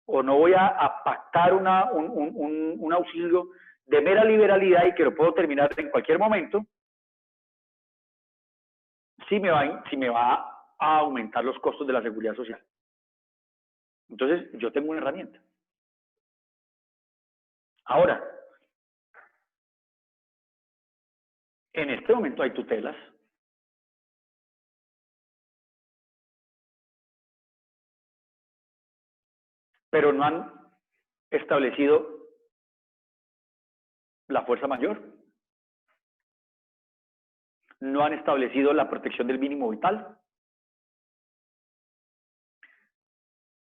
o no voy a pactar un auxilio de mera liberalidad y que lo puedo terminar en cualquier momento, si me va a aumentar los costos de la seguridad social. Entonces, yo tengo una herramienta. Ahora, en este momento hay tutelas. Pero no han establecido la fuerza mayor. No han establecido la protección del mínimo vital.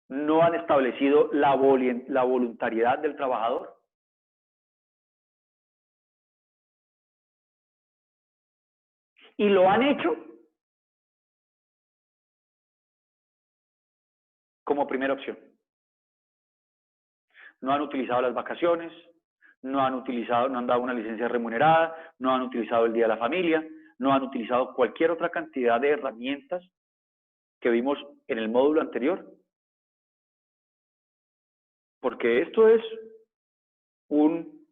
No han establecido la voluntariedad del trabajador. Y lo han hecho como primera opción. No han utilizado las vacaciones, no han dado una licencia remunerada, no han utilizado el Día de la Familia, no han utilizado cualquier otra cantidad de herramientas que vimos en el módulo anterior. Porque esto es un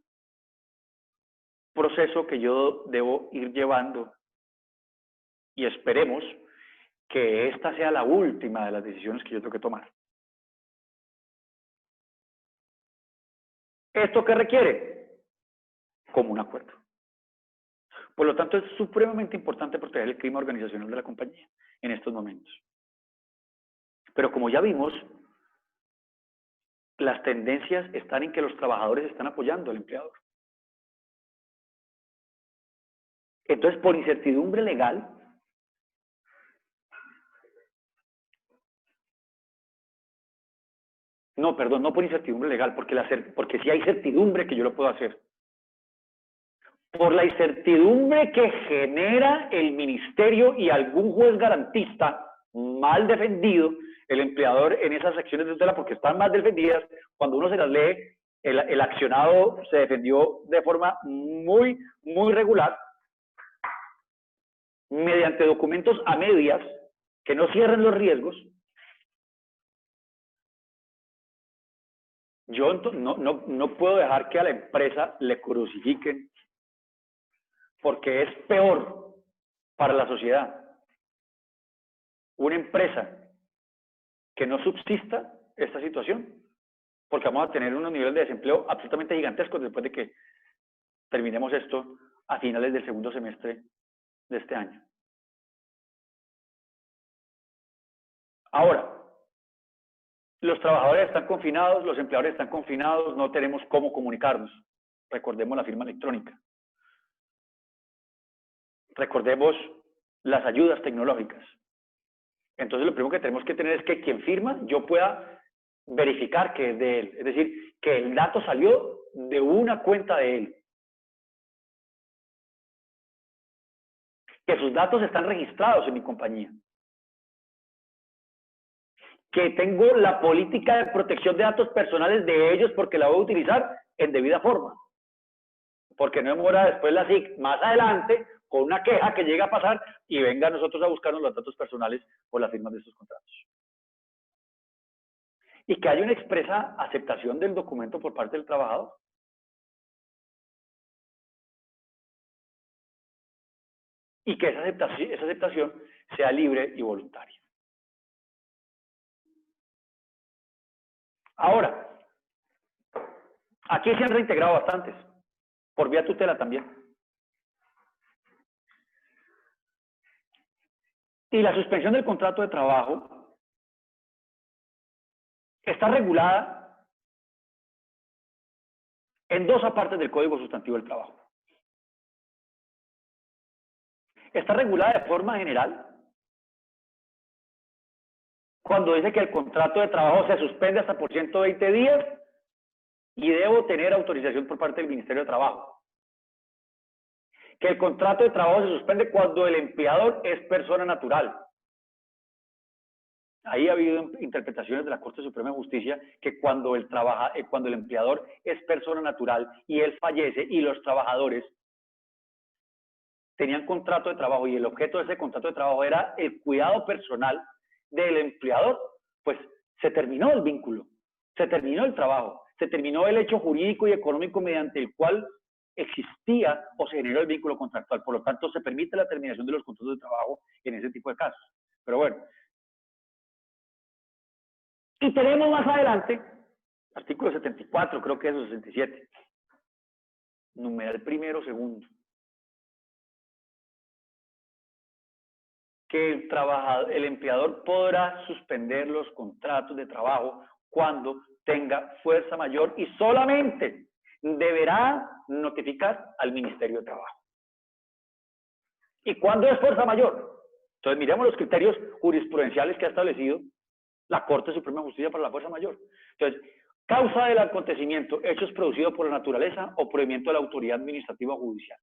proceso que yo debo ir llevando y esperemos que esta sea la última de las decisiones que yo tengo que tomar. ¿Esto qué requiere? Como un acuerdo. Por lo tanto, es supremamente importante proteger el clima organizacional de la compañía en estos momentos. Pero como ya vimos, las tendencias están en que los trabajadores están apoyando al empleador. Entonces, por incertidumbre legal, no por incertidumbre legal, porque sí hay certidumbre que yo lo puedo hacer. Por la incertidumbre que genera el ministerio y algún juez garantista mal defendido, el empleador en esas acciones de tutela, porque están mal defendidas, cuando uno se las lee, el accionado se defendió de forma muy regular, mediante documentos a medias que no cierren los riesgos. Yo no puedo dejar que a la empresa le crucifiquen, porque es peor para la sociedad una empresa que no subsista esta situación, porque vamos a tener unos niveles de desempleo absolutamente gigantescos después de que terminemos esto a finales del segundo semestre de este año. Ahora, Los trabajadores están confinados, los empleadores están confinados, no tenemos cómo comunicarnos. Recordemos la firma electrónica. Recordemos las ayudas tecnológicas. Entonces, lo primero que tenemos que tener es que quien firma, yo pueda verificar que es de él. Es decir, que el dato salió de una cuenta de él. Que sus datos están registrados en mi compañía. Que tengo la política de protección de datos personales de ellos porque la voy a utilizar en debida forma. Porque no demora después la SIC más adelante con una queja que llega a pasar y venga a nosotros a buscarnos los datos personales por la firma de estos contratos. Y que haya una expresa aceptación del documento por parte del trabajador. Y que esa aceptación sea libre y voluntaria. Ahora, aquí se han reintegrado bastantes, por vía tutela también. Y la suspensión del contrato de trabajo está regulada en dos apartes del Código Sustantivo del Trabajo. Está regulada de forma general cuando dice que el contrato de trabajo se suspende hasta por 120 días y debo tener autorización por parte del Ministerio de Trabajo. Que el contrato de trabajo se suspende cuando el empleador es persona natural. Ahí ha habido interpretaciones de la Corte Suprema de Justicia que cuando el empleador es persona natural y él fallece y los trabajadores tenían contrato de trabajo y el objeto de ese contrato de trabajo era el cuidado personal del empleador, pues se terminó el vínculo, se terminó el trabajo, se terminó el hecho jurídico y económico mediante el cual existía o se generó el vínculo contractual. Por lo tanto, se permite la terminación de los contratos de trabajo en ese tipo de casos. Pero bueno. Y tenemos más adelante, artículo 74, creo que es el 67, numeral primero, segundo. Que el empleador podrá suspender los contratos de trabajo cuando tenga fuerza mayor y solamente deberá notificar al Ministerio de Trabajo. ¿Y cuándo es fuerza mayor? Entonces miremos los criterios jurisprudenciales que ha establecido la Corte Suprema de Justicia para la fuerza mayor. Entonces, causa del acontecimiento, hechos producidos por la naturaleza o prohibimiento de la autoridad administrativa o judicial.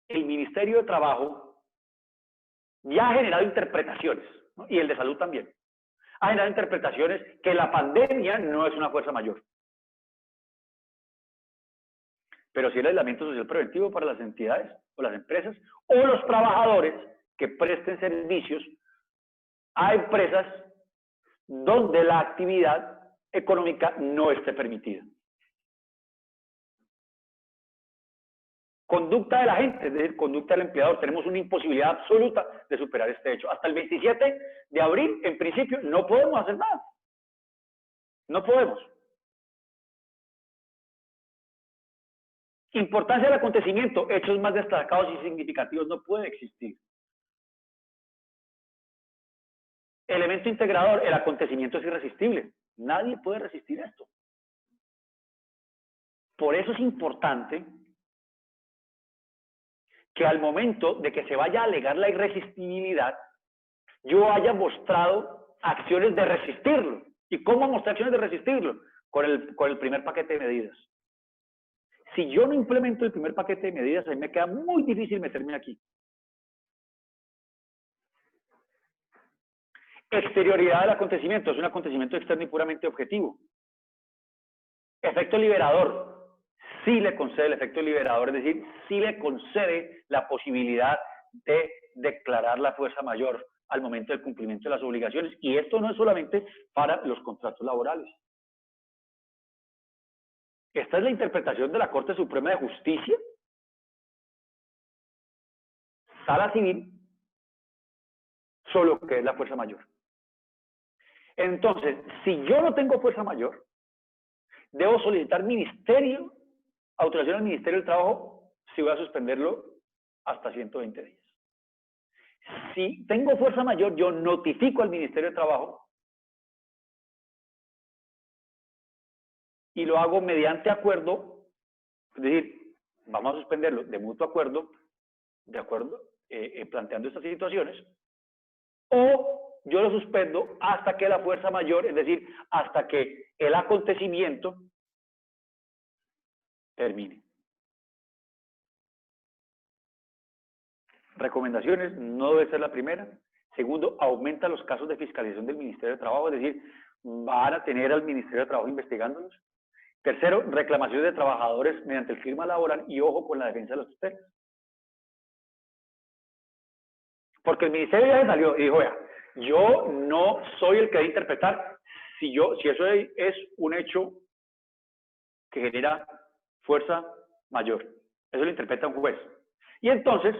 El Ministerio de Trabajo ya ha generado interpretaciones, ¿no? Y el de Salud también. Ha generado interpretaciones que la pandemia no es una fuerza mayor. Pero sí el aislamiento social preventivo para las entidades o las empresas o los trabajadores que presten servicios a empresas donde la actividad económica no esté permitida. Conducta de la gente, es decir, conducta del empleador. Tenemos una imposibilidad absoluta de superar este hecho. Hasta el 27 de abril, en principio, no podemos hacer nada. No podemos. Importancia del acontecimiento, hechos más destacados y significativos no puede existir. Elemento integrador, el acontecimiento es irresistible. Nadie puede resistir esto. Por eso es importante que al momento de que se vaya a alegar la irresistibilidad, yo haya mostrado acciones de resistirlo. ¿Y cómo mostrar acciones de resistirlo? Con el primer paquete de medidas. Si yo no implemento el primer paquete de medidas, a mí me queda muy difícil meterme aquí. Exterioridad del acontecimiento, es un acontecimiento externo y puramente objetivo. Efecto liberador. Sí le concede el efecto liberador, es decir, sí le concede la posibilidad de declarar la fuerza mayor al momento del cumplimiento de las obligaciones. Y esto no es solamente para los contratos laborales. Esta es la interpretación de la Corte Suprema de Justicia, Sala Civil, solo que es la fuerza mayor. Entonces, si yo no tengo fuerza mayor, debo solicitar autorización al Ministerio del Trabajo si voy a suspenderlo hasta 120 días. Si tengo fuerza mayor, yo notifico al Ministerio de Trabajo y lo hago mediante acuerdo, es decir, vamos a suspenderlo de mutuo acuerdo, de acuerdo, planteando estas situaciones, o yo lo suspendo hasta que la fuerza mayor, es decir, hasta que el acontecimiento termine. Recomendaciones, no debe ser la primera. Segundo, aumenta los casos de fiscalización del Ministerio de Trabajo, es decir, van a tener al Ministerio de Trabajo investigándolos. Tercero, reclamaciones de trabajadores mediante el clima laboral y ojo con la defensa de los tutelas. Porque el Ministerio ya salió y dijo, vea, yo no soy el que debe interpretar si eso es un hecho que genera fuerza mayor. Eso lo interpreta un juez. Y entonces,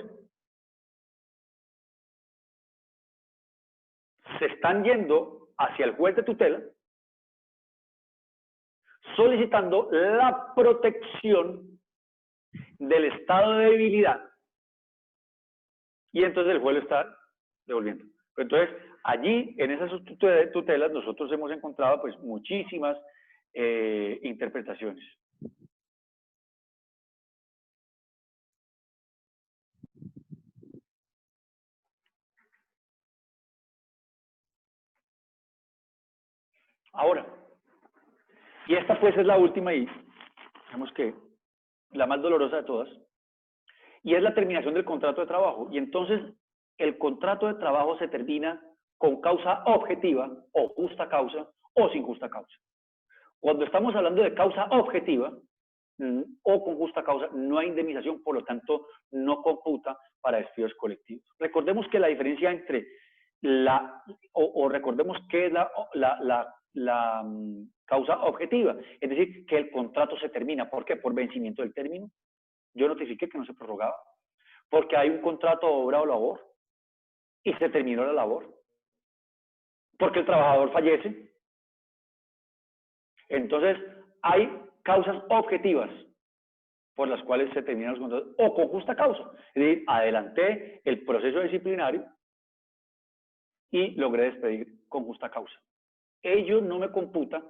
se están yendo hacia el juez de tutela solicitando la protección del estado de debilidad y entonces el juez lo está devolviendo. Entonces, allí, en esas tutelas, nosotros hemos encontrado pues muchísimas interpretaciones. Ahora, y esta pues es la última y digamos que la más dolorosa de todas, y es la terminación del contrato de trabajo. Y entonces el contrato de trabajo se termina con causa objetiva o justa causa o sin justa causa. Cuando estamos hablando de causa objetiva o con justa causa, no hay indemnización, por lo tanto no computa para despidos colectivos. Recordemos que la diferencia entre recordemos que es la causa objetiva, es decir, que el contrato se termina. ¿Por qué? Por vencimiento del término. Yo notifiqué que no se prorrogaba, porque hay un contrato de obra o labor y se terminó la labor, porque el trabajador fallece. Entonces, hay causas objetivas por las cuales se terminan los contratos, o con justa causa. Es decir, adelanté el proceso disciplinario y logré despedir con justa causa. Ello no me computa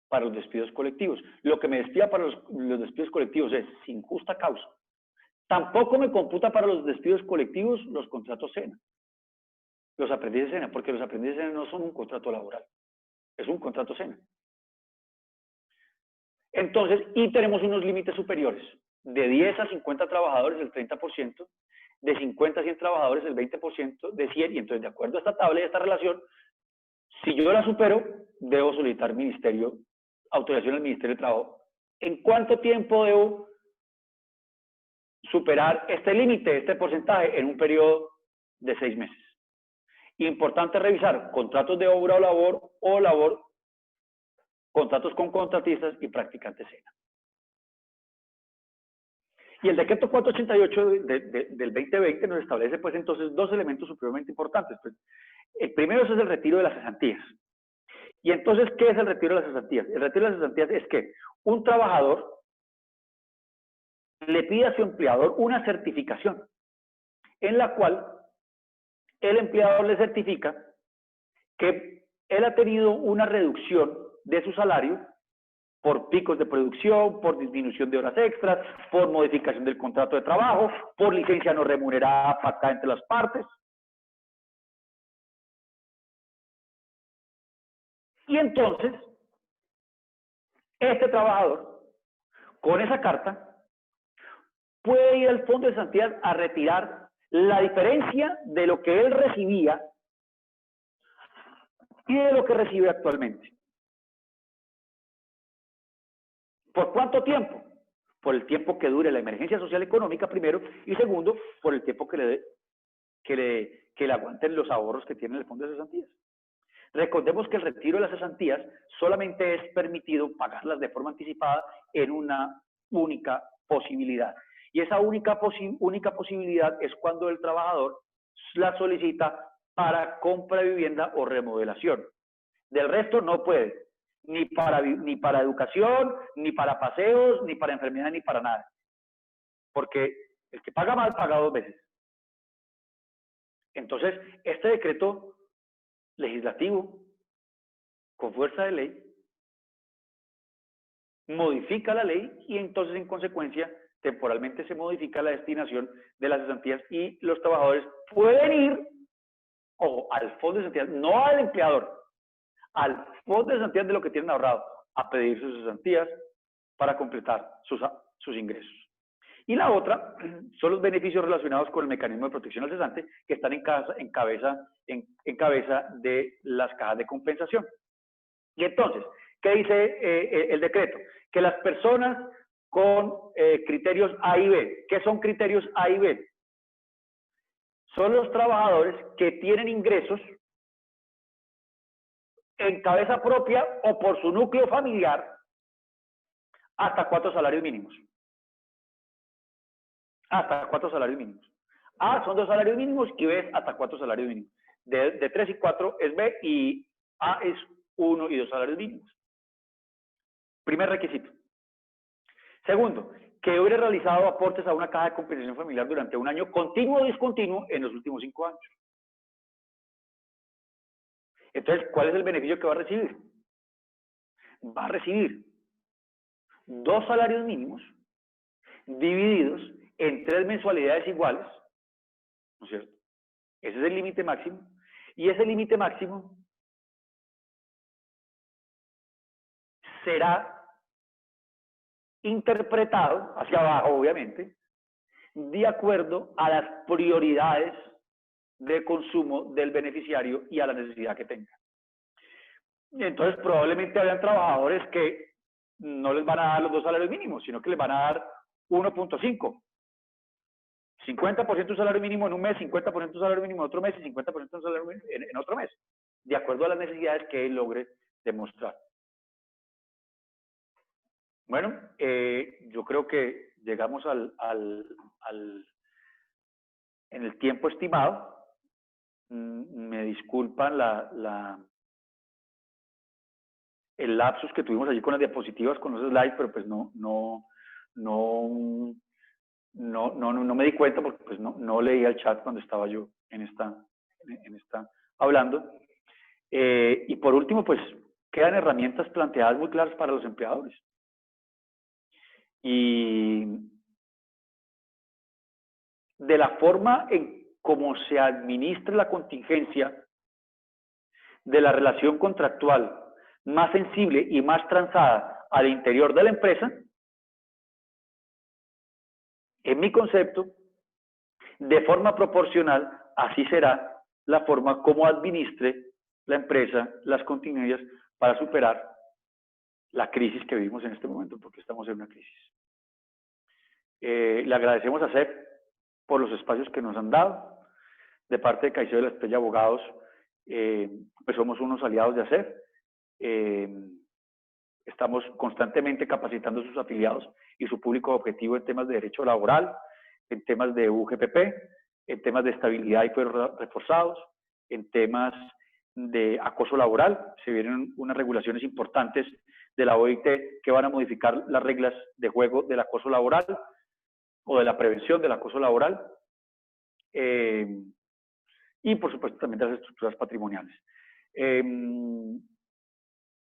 para los despidos colectivos. Lo que me despida para los despidos colectivos es sin justa causa. Tampoco me computa para los despidos colectivos los contratos SENA, los aprendices SENA, porque los aprendices SENA no son un contrato laboral, es un contrato SENA. Entonces, y tenemos unos límites superiores, de 10 a 50 trabajadores el 30%, de 50 a 100 trabajadores el 20%, de 100, y entonces de acuerdo a esta tabla y a esta relación, si yo la supero, debo solicitar autorización al Ministerio de Trabajo. ¿En cuánto tiempo debo superar este límite, este porcentaje? En un periodo de 6 meses. Importante revisar contratos de obra o labor, contratos con contratistas y practicantes SENA. Y el decreto 488 del 2020 nos establece pues entonces dos elementos supremamente importantes. Pues, el primero es el retiro de las cesantías. Y entonces, ¿qué es el retiro de las cesantías? El retiro de las cesantías es que un trabajador le pide a su empleador una certificación en la cual el empleador le certifica que él ha tenido una reducción de su salario por picos de producción, por disminución de horas extras, por modificación del contrato de trabajo, por licencia no remunerada pactada entre las partes. Y entonces, este trabajador, con esa carta, puede ir al Fondo de Cesantías a retirar la diferencia de lo que él recibía y de lo que recibe actualmente. ¿Por cuánto tiempo? Por el tiempo que dure la emergencia social económica, primero, y segundo, por el tiempo que le aguanten los ahorros que tiene el Fondo de Cesantías. Recordemos que el retiro de las cesantías solamente es permitido pagarlas de forma anticipada en una única posibilidad. Y esa única posibilidad es cuando el trabajador la solicita para compra de vivienda o remodelación. Del resto no puede, ni para educación, ni para paseos, ni para enfermedad, ni para nada. Porque el que paga mal paga 2 veces. Entonces, este decreto legislativo, con fuerza de ley, modifica la ley y entonces, en consecuencia, temporalmente se modifica la destinación de las cesantías y los trabajadores pueden ir, ojo, al fondo de cesantías, no al empleador, al fondo de cesantías de lo que tienen ahorrado, a pedir sus cesantías para completar sus ingresos. Y la otra son los beneficios relacionados con el mecanismo de protección al cesante que están en cabeza de las cajas de compensación. Y entonces, ¿qué dice el decreto? Que las personas con criterios A y B, ¿qué son criterios A y B? Son los trabajadores que tienen ingresos en cabeza propia o por su núcleo familiar hasta 4 salarios mínimos. Hasta 4 salarios mínimos. A son 2 salarios mínimos y B es hasta 4 salarios mínimos. De 3 y 4 es B y A es 1 y 2 salarios mínimos. Primer requisito. Segundo, que hubiera realizado aportes a una caja de compensación familiar durante un año continuo o discontinuo en los últimos 5 años. Entonces, ¿cuál es el beneficio que va a recibir? Va a recibir 2 salarios mínimos divididos en 3 mensualidades iguales, ¿no es cierto? Ese es el límite máximo. Y ese límite máximo será interpretado hacia abajo, obviamente, de acuerdo a las prioridades de consumo del beneficiario y a la necesidad que tenga. Y entonces probablemente hayan trabajadores que no les van a dar los 2 salarios mínimos, sino que les van a dar 1.5. 50% un salario mínimo en un mes, 50% un salario mínimo en otro mes y 50% un salario mínimo en otro mes, de acuerdo a las necesidades que él logre demostrar. Bueno, yo creo que llegamos en el tiempo estimado. Me disculpan el lapsus que tuvimos allí con las diapositivas, con los slides, pero pues no me di cuenta porque pues no leía el chat cuando estaba yo en esta hablando. Y por último, pues quedan herramientas planteadas muy claras para los empleadores. Y de la forma en cómo se administra la contingencia de la relación contractual más sensible y más transada al interior de la empresa, en mi concepto, de forma proporcional, así será la forma como administre la empresa las contingencias para superar la crisis que vivimos en este momento, porque estamos en una crisis. Le agradecemos a CEP por los espacios que nos han dado. De parte de Caicedo de la Estrella Abogados, pues somos unos aliados de ACEP. Estamos constantemente capacitando a sus afiliados y su público objetivo en temas de derecho laboral, en temas de UGPP, en temas de estabilidad y fueros reforzados, en temas de acoso laboral. Se vienen unas regulaciones importantes de la OIT que van a modificar las reglas de juego del acoso laboral o de la prevención del acoso laboral. Y por supuesto también de las estructuras patrimoniales.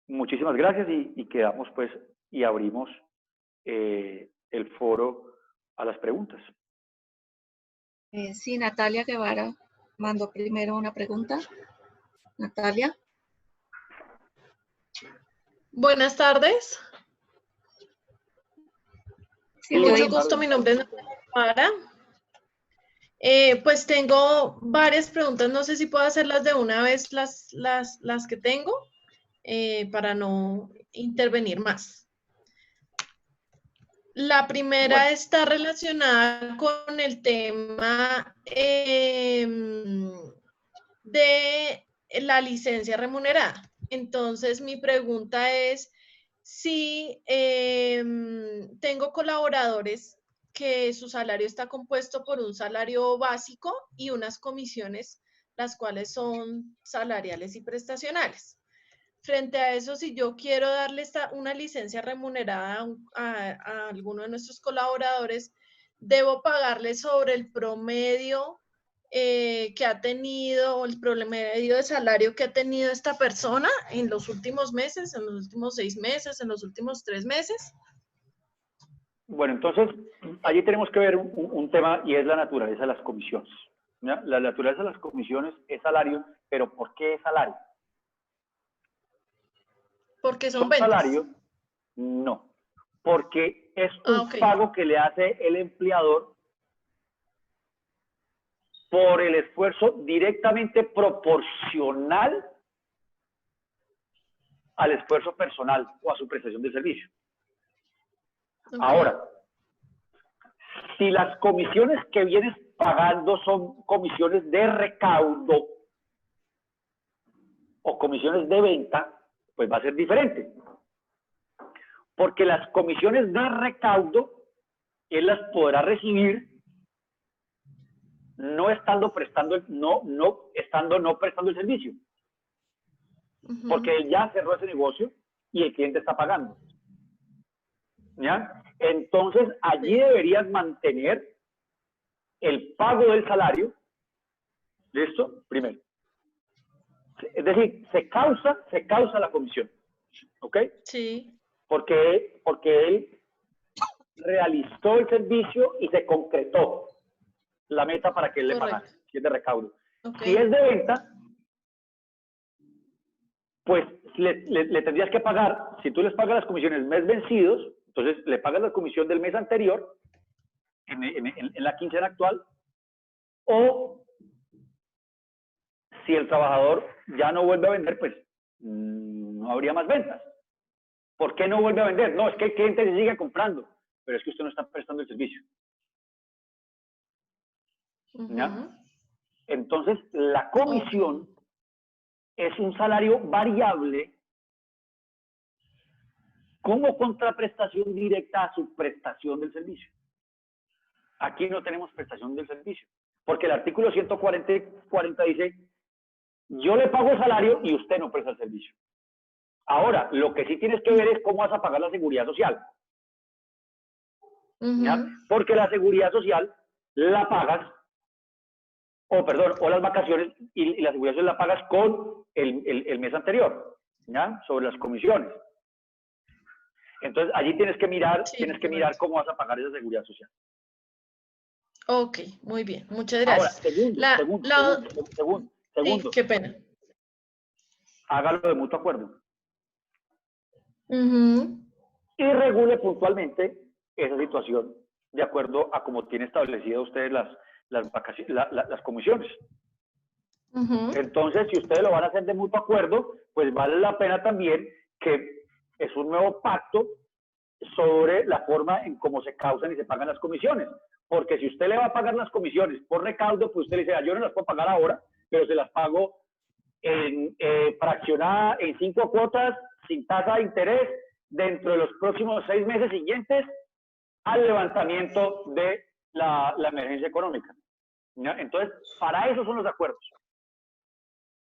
Muchísimas gracias y quedamos pues y abrimos el foro a las preguntas. Sí, Natalia Guevara mandó primero una pregunta. Natalia. Buenas tardes. Sí, mucho gusto, mi nombre es Natalia Guevara. Pues tengo varias preguntas, no sé si puedo hacerlas de una vez las que tengo, para no intervenir más. La primera está relacionada con el tema de la licencia remunerada. Entonces, mi pregunta es si tengo colaboradores que su salario está compuesto por un salario básico y unas comisiones, las cuales son salariales y prestacionales. Frente a eso, si yo quiero darle una licencia remunerada a alguno de nuestros colaboradores, debo pagarle sobre el promedio que ha tenido, o el promedio de salario que ha tenido esta persona en los últimos meses, en los últimos 6 meses, en los últimos 3 meses? Bueno, entonces, allí tenemos que ver un tema y es la naturaleza de las comisiones. ¿Ya? La naturaleza de las comisiones es salario, pero ¿por qué es salario? Porque son ¿Son ventas. salarios? No, porque es un Ok. pago que le hace el empleador por el esfuerzo directamente proporcional al esfuerzo personal o a su prestación de servicio. Ok. Ahora, si las comisiones que vienes pagando son comisiones de recaudo o comisiones de venta, pues va a ser diferente. Porque las comisiones de recaudo, él las podrá recibir no prestando el servicio. Porque él ya cerró ese negocio y el cliente está pagando. ¿Ya? Entonces, allí deberías mantener el pago del salario. ¿Listo? Primero. Es decir, se causa la comisión. ¿Ok? Sí. Porque él realizó el servicio y se concretó la meta para que él le pagara, si es de recaudo. Okay. Si es de venta, pues le tendrías que pagar, si tú les pagas las comisiones mes vencidos, entonces le pagas la comisión del mes anterior, en la quincena actual, o si el trabajador ya no vuelve a vender, pues no habría más ventas. ¿Por qué no vuelve a vender? No, es que el cliente sigue comprando, pero es que usted no está prestando el servicio. ¿Ya? Entonces, la comisión es un salario variable como contraprestación directa a su prestación del servicio. Aquí no tenemos prestación del servicio, porque el artículo 140 dice, yo le pago salario y usted no presta el servicio. Ahora, lo que sí tienes que ver es cómo vas a pagar la seguridad social. ¿Ya? Porque la seguridad social la pagas, o las vacaciones, y la seguridad social la pagas con el mes anterior, ¿ya? Sobre las comisiones. Entonces, allí tienes que mirar, cómo vas a pagar esa seguridad social. Ok, muy bien, muchas gracias. Ahora, segundo. Sí, qué pena. Hágalo de mutuo acuerdo. Y regule puntualmente esa situación de acuerdo a cómo tiene establecido ustedes las comisiones. Entonces, si ustedes lo van a hacer de mutuo acuerdo, pues vale la pena también que es un nuevo pacto sobre la forma en cómo se causan y se pagan las comisiones. Porque si usted le va a pagar las comisiones por recaudo, pues usted le dice, yo no las puedo pagar ahora, pero se las pago fraccionada en 5 cuotas, sin tasa de interés, dentro de los próximos 6 meses siguientes al levantamiento de la emergencia económica. ¿Ya? Entonces, para eso son los acuerdos.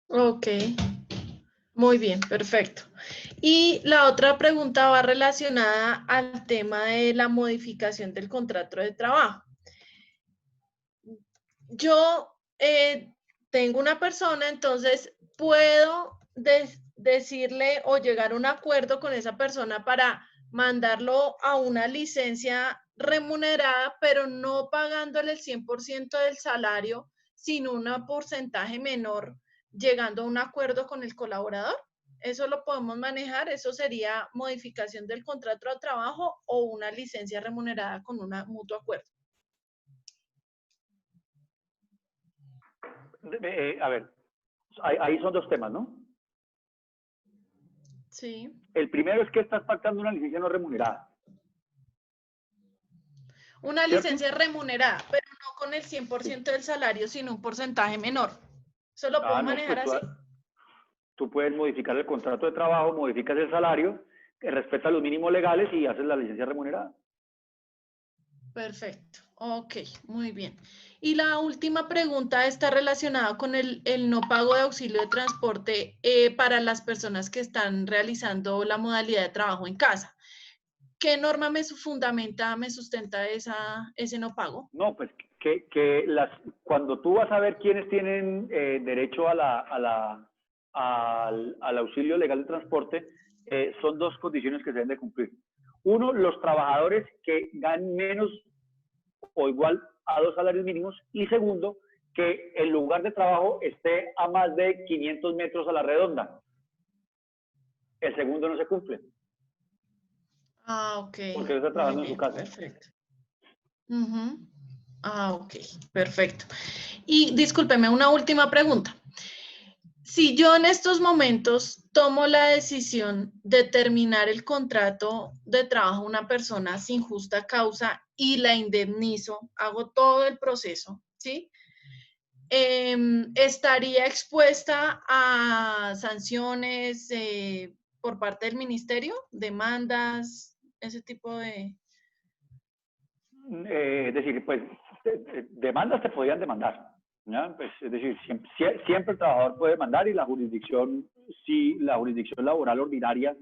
Ok, muy bien, perfecto. Y la otra pregunta va relacionada al tema de la modificación del contrato de trabajo. Yo tengo una persona, entonces puedo decirle o llegar a un acuerdo con esa persona para mandarlo a una licencia remunerada, pero no pagándole el 100% del salario, sino un porcentaje menor, llegando a un acuerdo con el colaborador. ¿Eso lo podemos manejar? ¿Eso sería modificación del contrato de trabajo o una licencia remunerada con un mutuo acuerdo? A ver, ahí son dos temas, ¿no? Sí. El primero es que estás pactando una licencia no remunerada. Una licencia remunerada, pero no con el 100% del salario, sino un porcentaje menor. ¿Eso lo puedo manejar así? Tú puedes modificar el contrato de trabajo, modificas el salario, que respeta los mínimos legales y haces la licencia remunerada. Perfecto. Ok, muy bien. Y la última pregunta está relacionada con el no pago de auxilio de transporte para las personas que están realizando la modalidad de trabajo en casa. ¿Qué norma me fundamenta, me sustenta ese no pago? No, pues cuando tú vas a ver quiénes tienen derecho al auxilio legal de transporte, son dos condiciones que se deben de cumplir. Uno, los trabajadores que ganan menos o igual a 2 salarios mínimos. Y segundo, que el lugar de trabajo esté a más de 500 metros a la redonda. El segundo no se cumple. Ah, ok. Porque está trabajando en su casa. Perfecto. Ah, ok, perfecto. Y discúlpeme, una última pregunta. Si yo en estos momentos tomo la decisión de terminar el contrato de trabajo a una persona sin justa causa y la indemnizo, hago todo el proceso, ¿sí? ¿Estaría expuesta a sanciones por parte del ministerio? ¿Demandas? Ese tipo de... Es decir, pues demandas te podrían demandar, ¿ya? Pues, es decir, siempre el trabajador puede demandar y la jurisdicción, si la jurisdicción laboral ordinaria,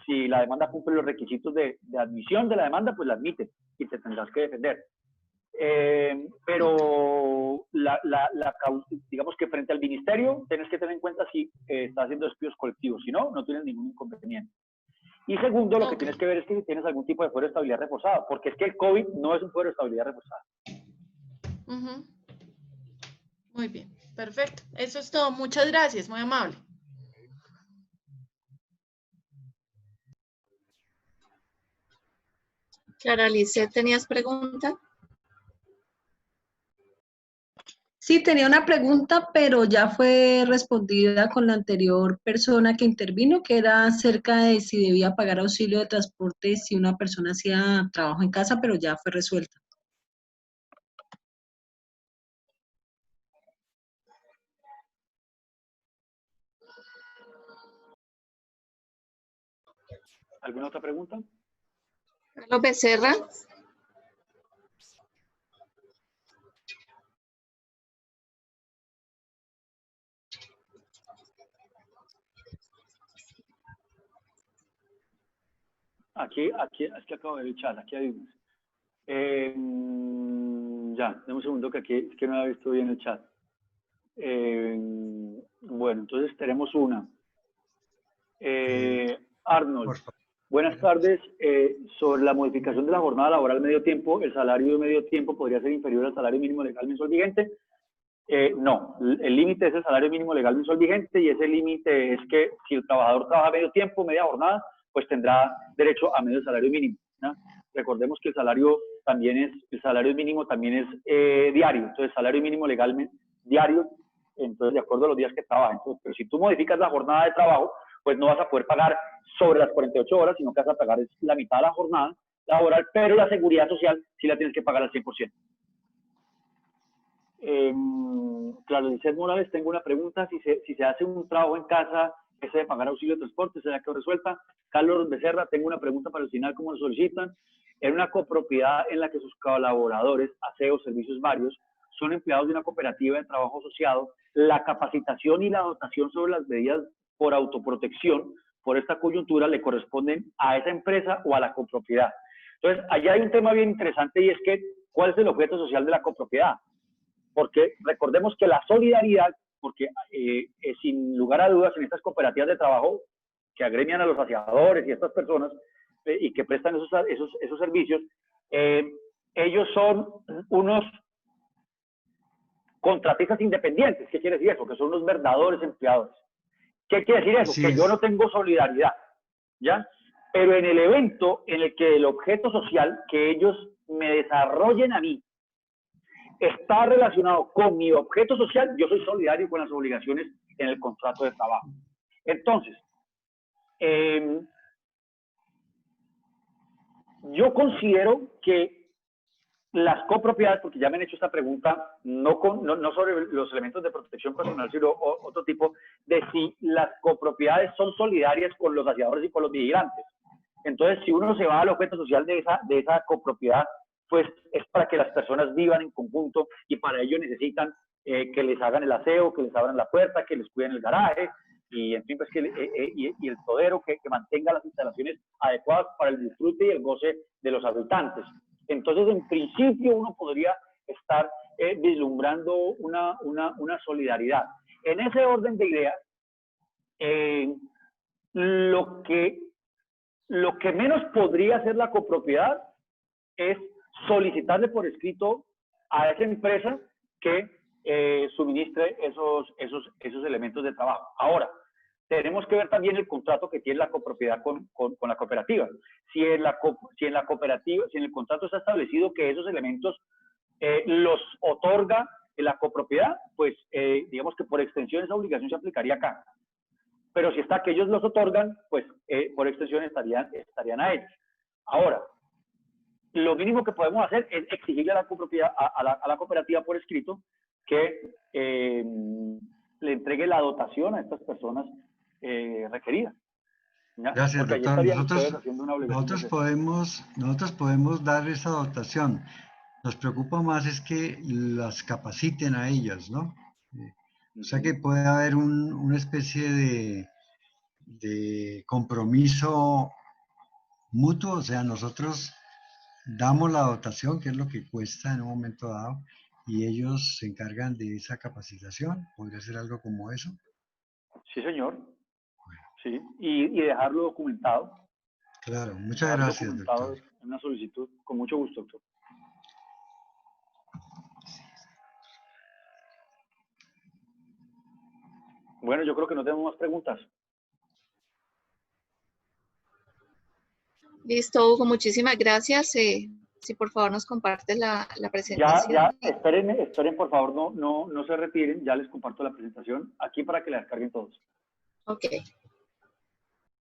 si la demanda cumple los requisitos de admisión de la demanda, pues la admite y te tendrás que defender. Pero digamos que frente al ministerio tienes que tener en cuenta si estás haciendo despidos colectivos, si no, no tienes ningún inconveniente. Y segundo, lo que tienes que ver es que si tienes algún tipo de fuero de estabilidad reforzado, porque es que el COVID no es un fuero de estabilidad reforzado. Muy bien, perfecto. Eso es todo. Muchas gracias, muy amable. Clara Lisset, ¿tenías pregunta? Sí, tenía una pregunta, pero ya fue respondida con la anterior persona que intervino, que era acerca de si debía pagar auxilio de transporte si una persona hacía trabajo en casa, pero ya fue resuelta. ¿Alguna otra pregunta? Carlos Becerra. Aquí es que acabo de ver el chat, aquí hay unos. Ya, dame un segundo que aquí es que no había visto bien el chat. Bueno, entonces tenemos una. Arnold, buenas tardes. Sobre la modificación de la jornada laboral medio tiempo, ¿el salario de medio tiempo podría ser inferior al salario mínimo legal mensual vigente? No, el límite es el salario mínimo legal mensual vigente y ese límite es que si el trabajador trabaja medio tiempo, media jornada, pues tendrá derecho a medio salario mínimo, ¿no? Recordemos que el salario mínimo también es diario, entonces el salario mínimo legal diario, entonces de acuerdo a los días que trabaja. Entonces, pero si tú modificas la jornada de trabajo, pues no vas a poder pagar sobre las 48 horas, sino que vas a pagar la mitad de la jornada laboral, pero la seguridad social sí la tienes que pagar al 100%. Claro, Lisset Morales, tengo una pregunta. Si se hace un trabajo en casa, ¿ese de pagar auxilio de transporte será que resuelta? Carlos Becerra, tengo una pregunta para el final, ¿cómo lo solicitan? En una copropiedad en la que sus colaboradores, aseos, servicios varios, son empleados de una cooperativa de trabajo asociado, la capacitación y la dotación sobre las medidas por autoprotección por esta coyuntura le corresponden a esa empresa o a la copropiedad. Entonces, allá hay un tema bien interesante y es que, ¿cuál es el objeto social de la copropiedad? Porque recordemos que la solidaridad, porque sin lugar a dudas en estas cooperativas de trabajo que agremian a los aseadores y a estas personas y que prestan esos servicios, ellos son unos contratistas independientes. ¿Qué quiere decir eso? Que son unos verdaderos empleadores. ¿Qué quiere decir eso? Que yo no tengo solidaridad, ¿ya? Pero en el evento en el que el objeto social que ellos me desarrollen a mí está relacionado con mi objeto social, yo soy solidario con las obligaciones en el contrato de trabajo. Entonces, yo considero que las copropiedades, porque ya me han hecho esta pregunta, no sobre los elementos de protección personal, sino otro tipo, de si las copropiedades son solidarias con los aseadores y con los vigilantes. Entonces, si uno se va al objeto social de esa copropiedad, pues es para que las personas vivan en conjunto y para ello necesitan que les hagan el aseo, que les abran la puerta, que les cuiden el garaje y en fin, pues y el todero que mantenga las instalaciones adecuadas para el disfrute y el goce de los habitantes. Entonces, en principio, uno podría estar vislumbrando una solidaridad. En ese orden de ideas, lo que menos podría hacer la copropiedad es solicitarle por escrito a esa empresa que suministre esos elementos de trabajo. Ahora, tenemos que ver también el contrato que tiene la copropiedad con la cooperativa. Si en el contrato está establecido que esos elementos los otorga la copropiedad, pues digamos que por extensión esa obligación se aplicaría acá. Pero si está que ellos los otorgan, pues por extensión estarían a ellos. Ahora, lo mínimo que podemos hacer es exigirle a la copropiedad, a la cooperativa por escrito que le entregue la dotación a estas personas requeridas. ¿Ya? Gracias, porque doctor. Nosotros podemos dar esa dotación. Nos preocupa más es que las capaciten a ellas, ¿no? O sea que puede haber una especie de compromiso mutuo, o sea, nosotros damos la dotación, que es lo que cuesta en un momento dado, y ellos se encargan de esa capacitación. ¿Podría ser algo como eso? Sí, señor. Bueno. Sí, y dejarlo documentado. Claro, muchas gracias, doctor. En una solicitud, con mucho gusto, doctor. Bueno, yo creo que no tenemos más preguntas. Listo, Hugo, muchísimas gracias. Si por favor nos compartes la presentación. Ya, esperen, por favor, no se retiren, ya les comparto la presentación aquí para que la descarguen todos. Ok.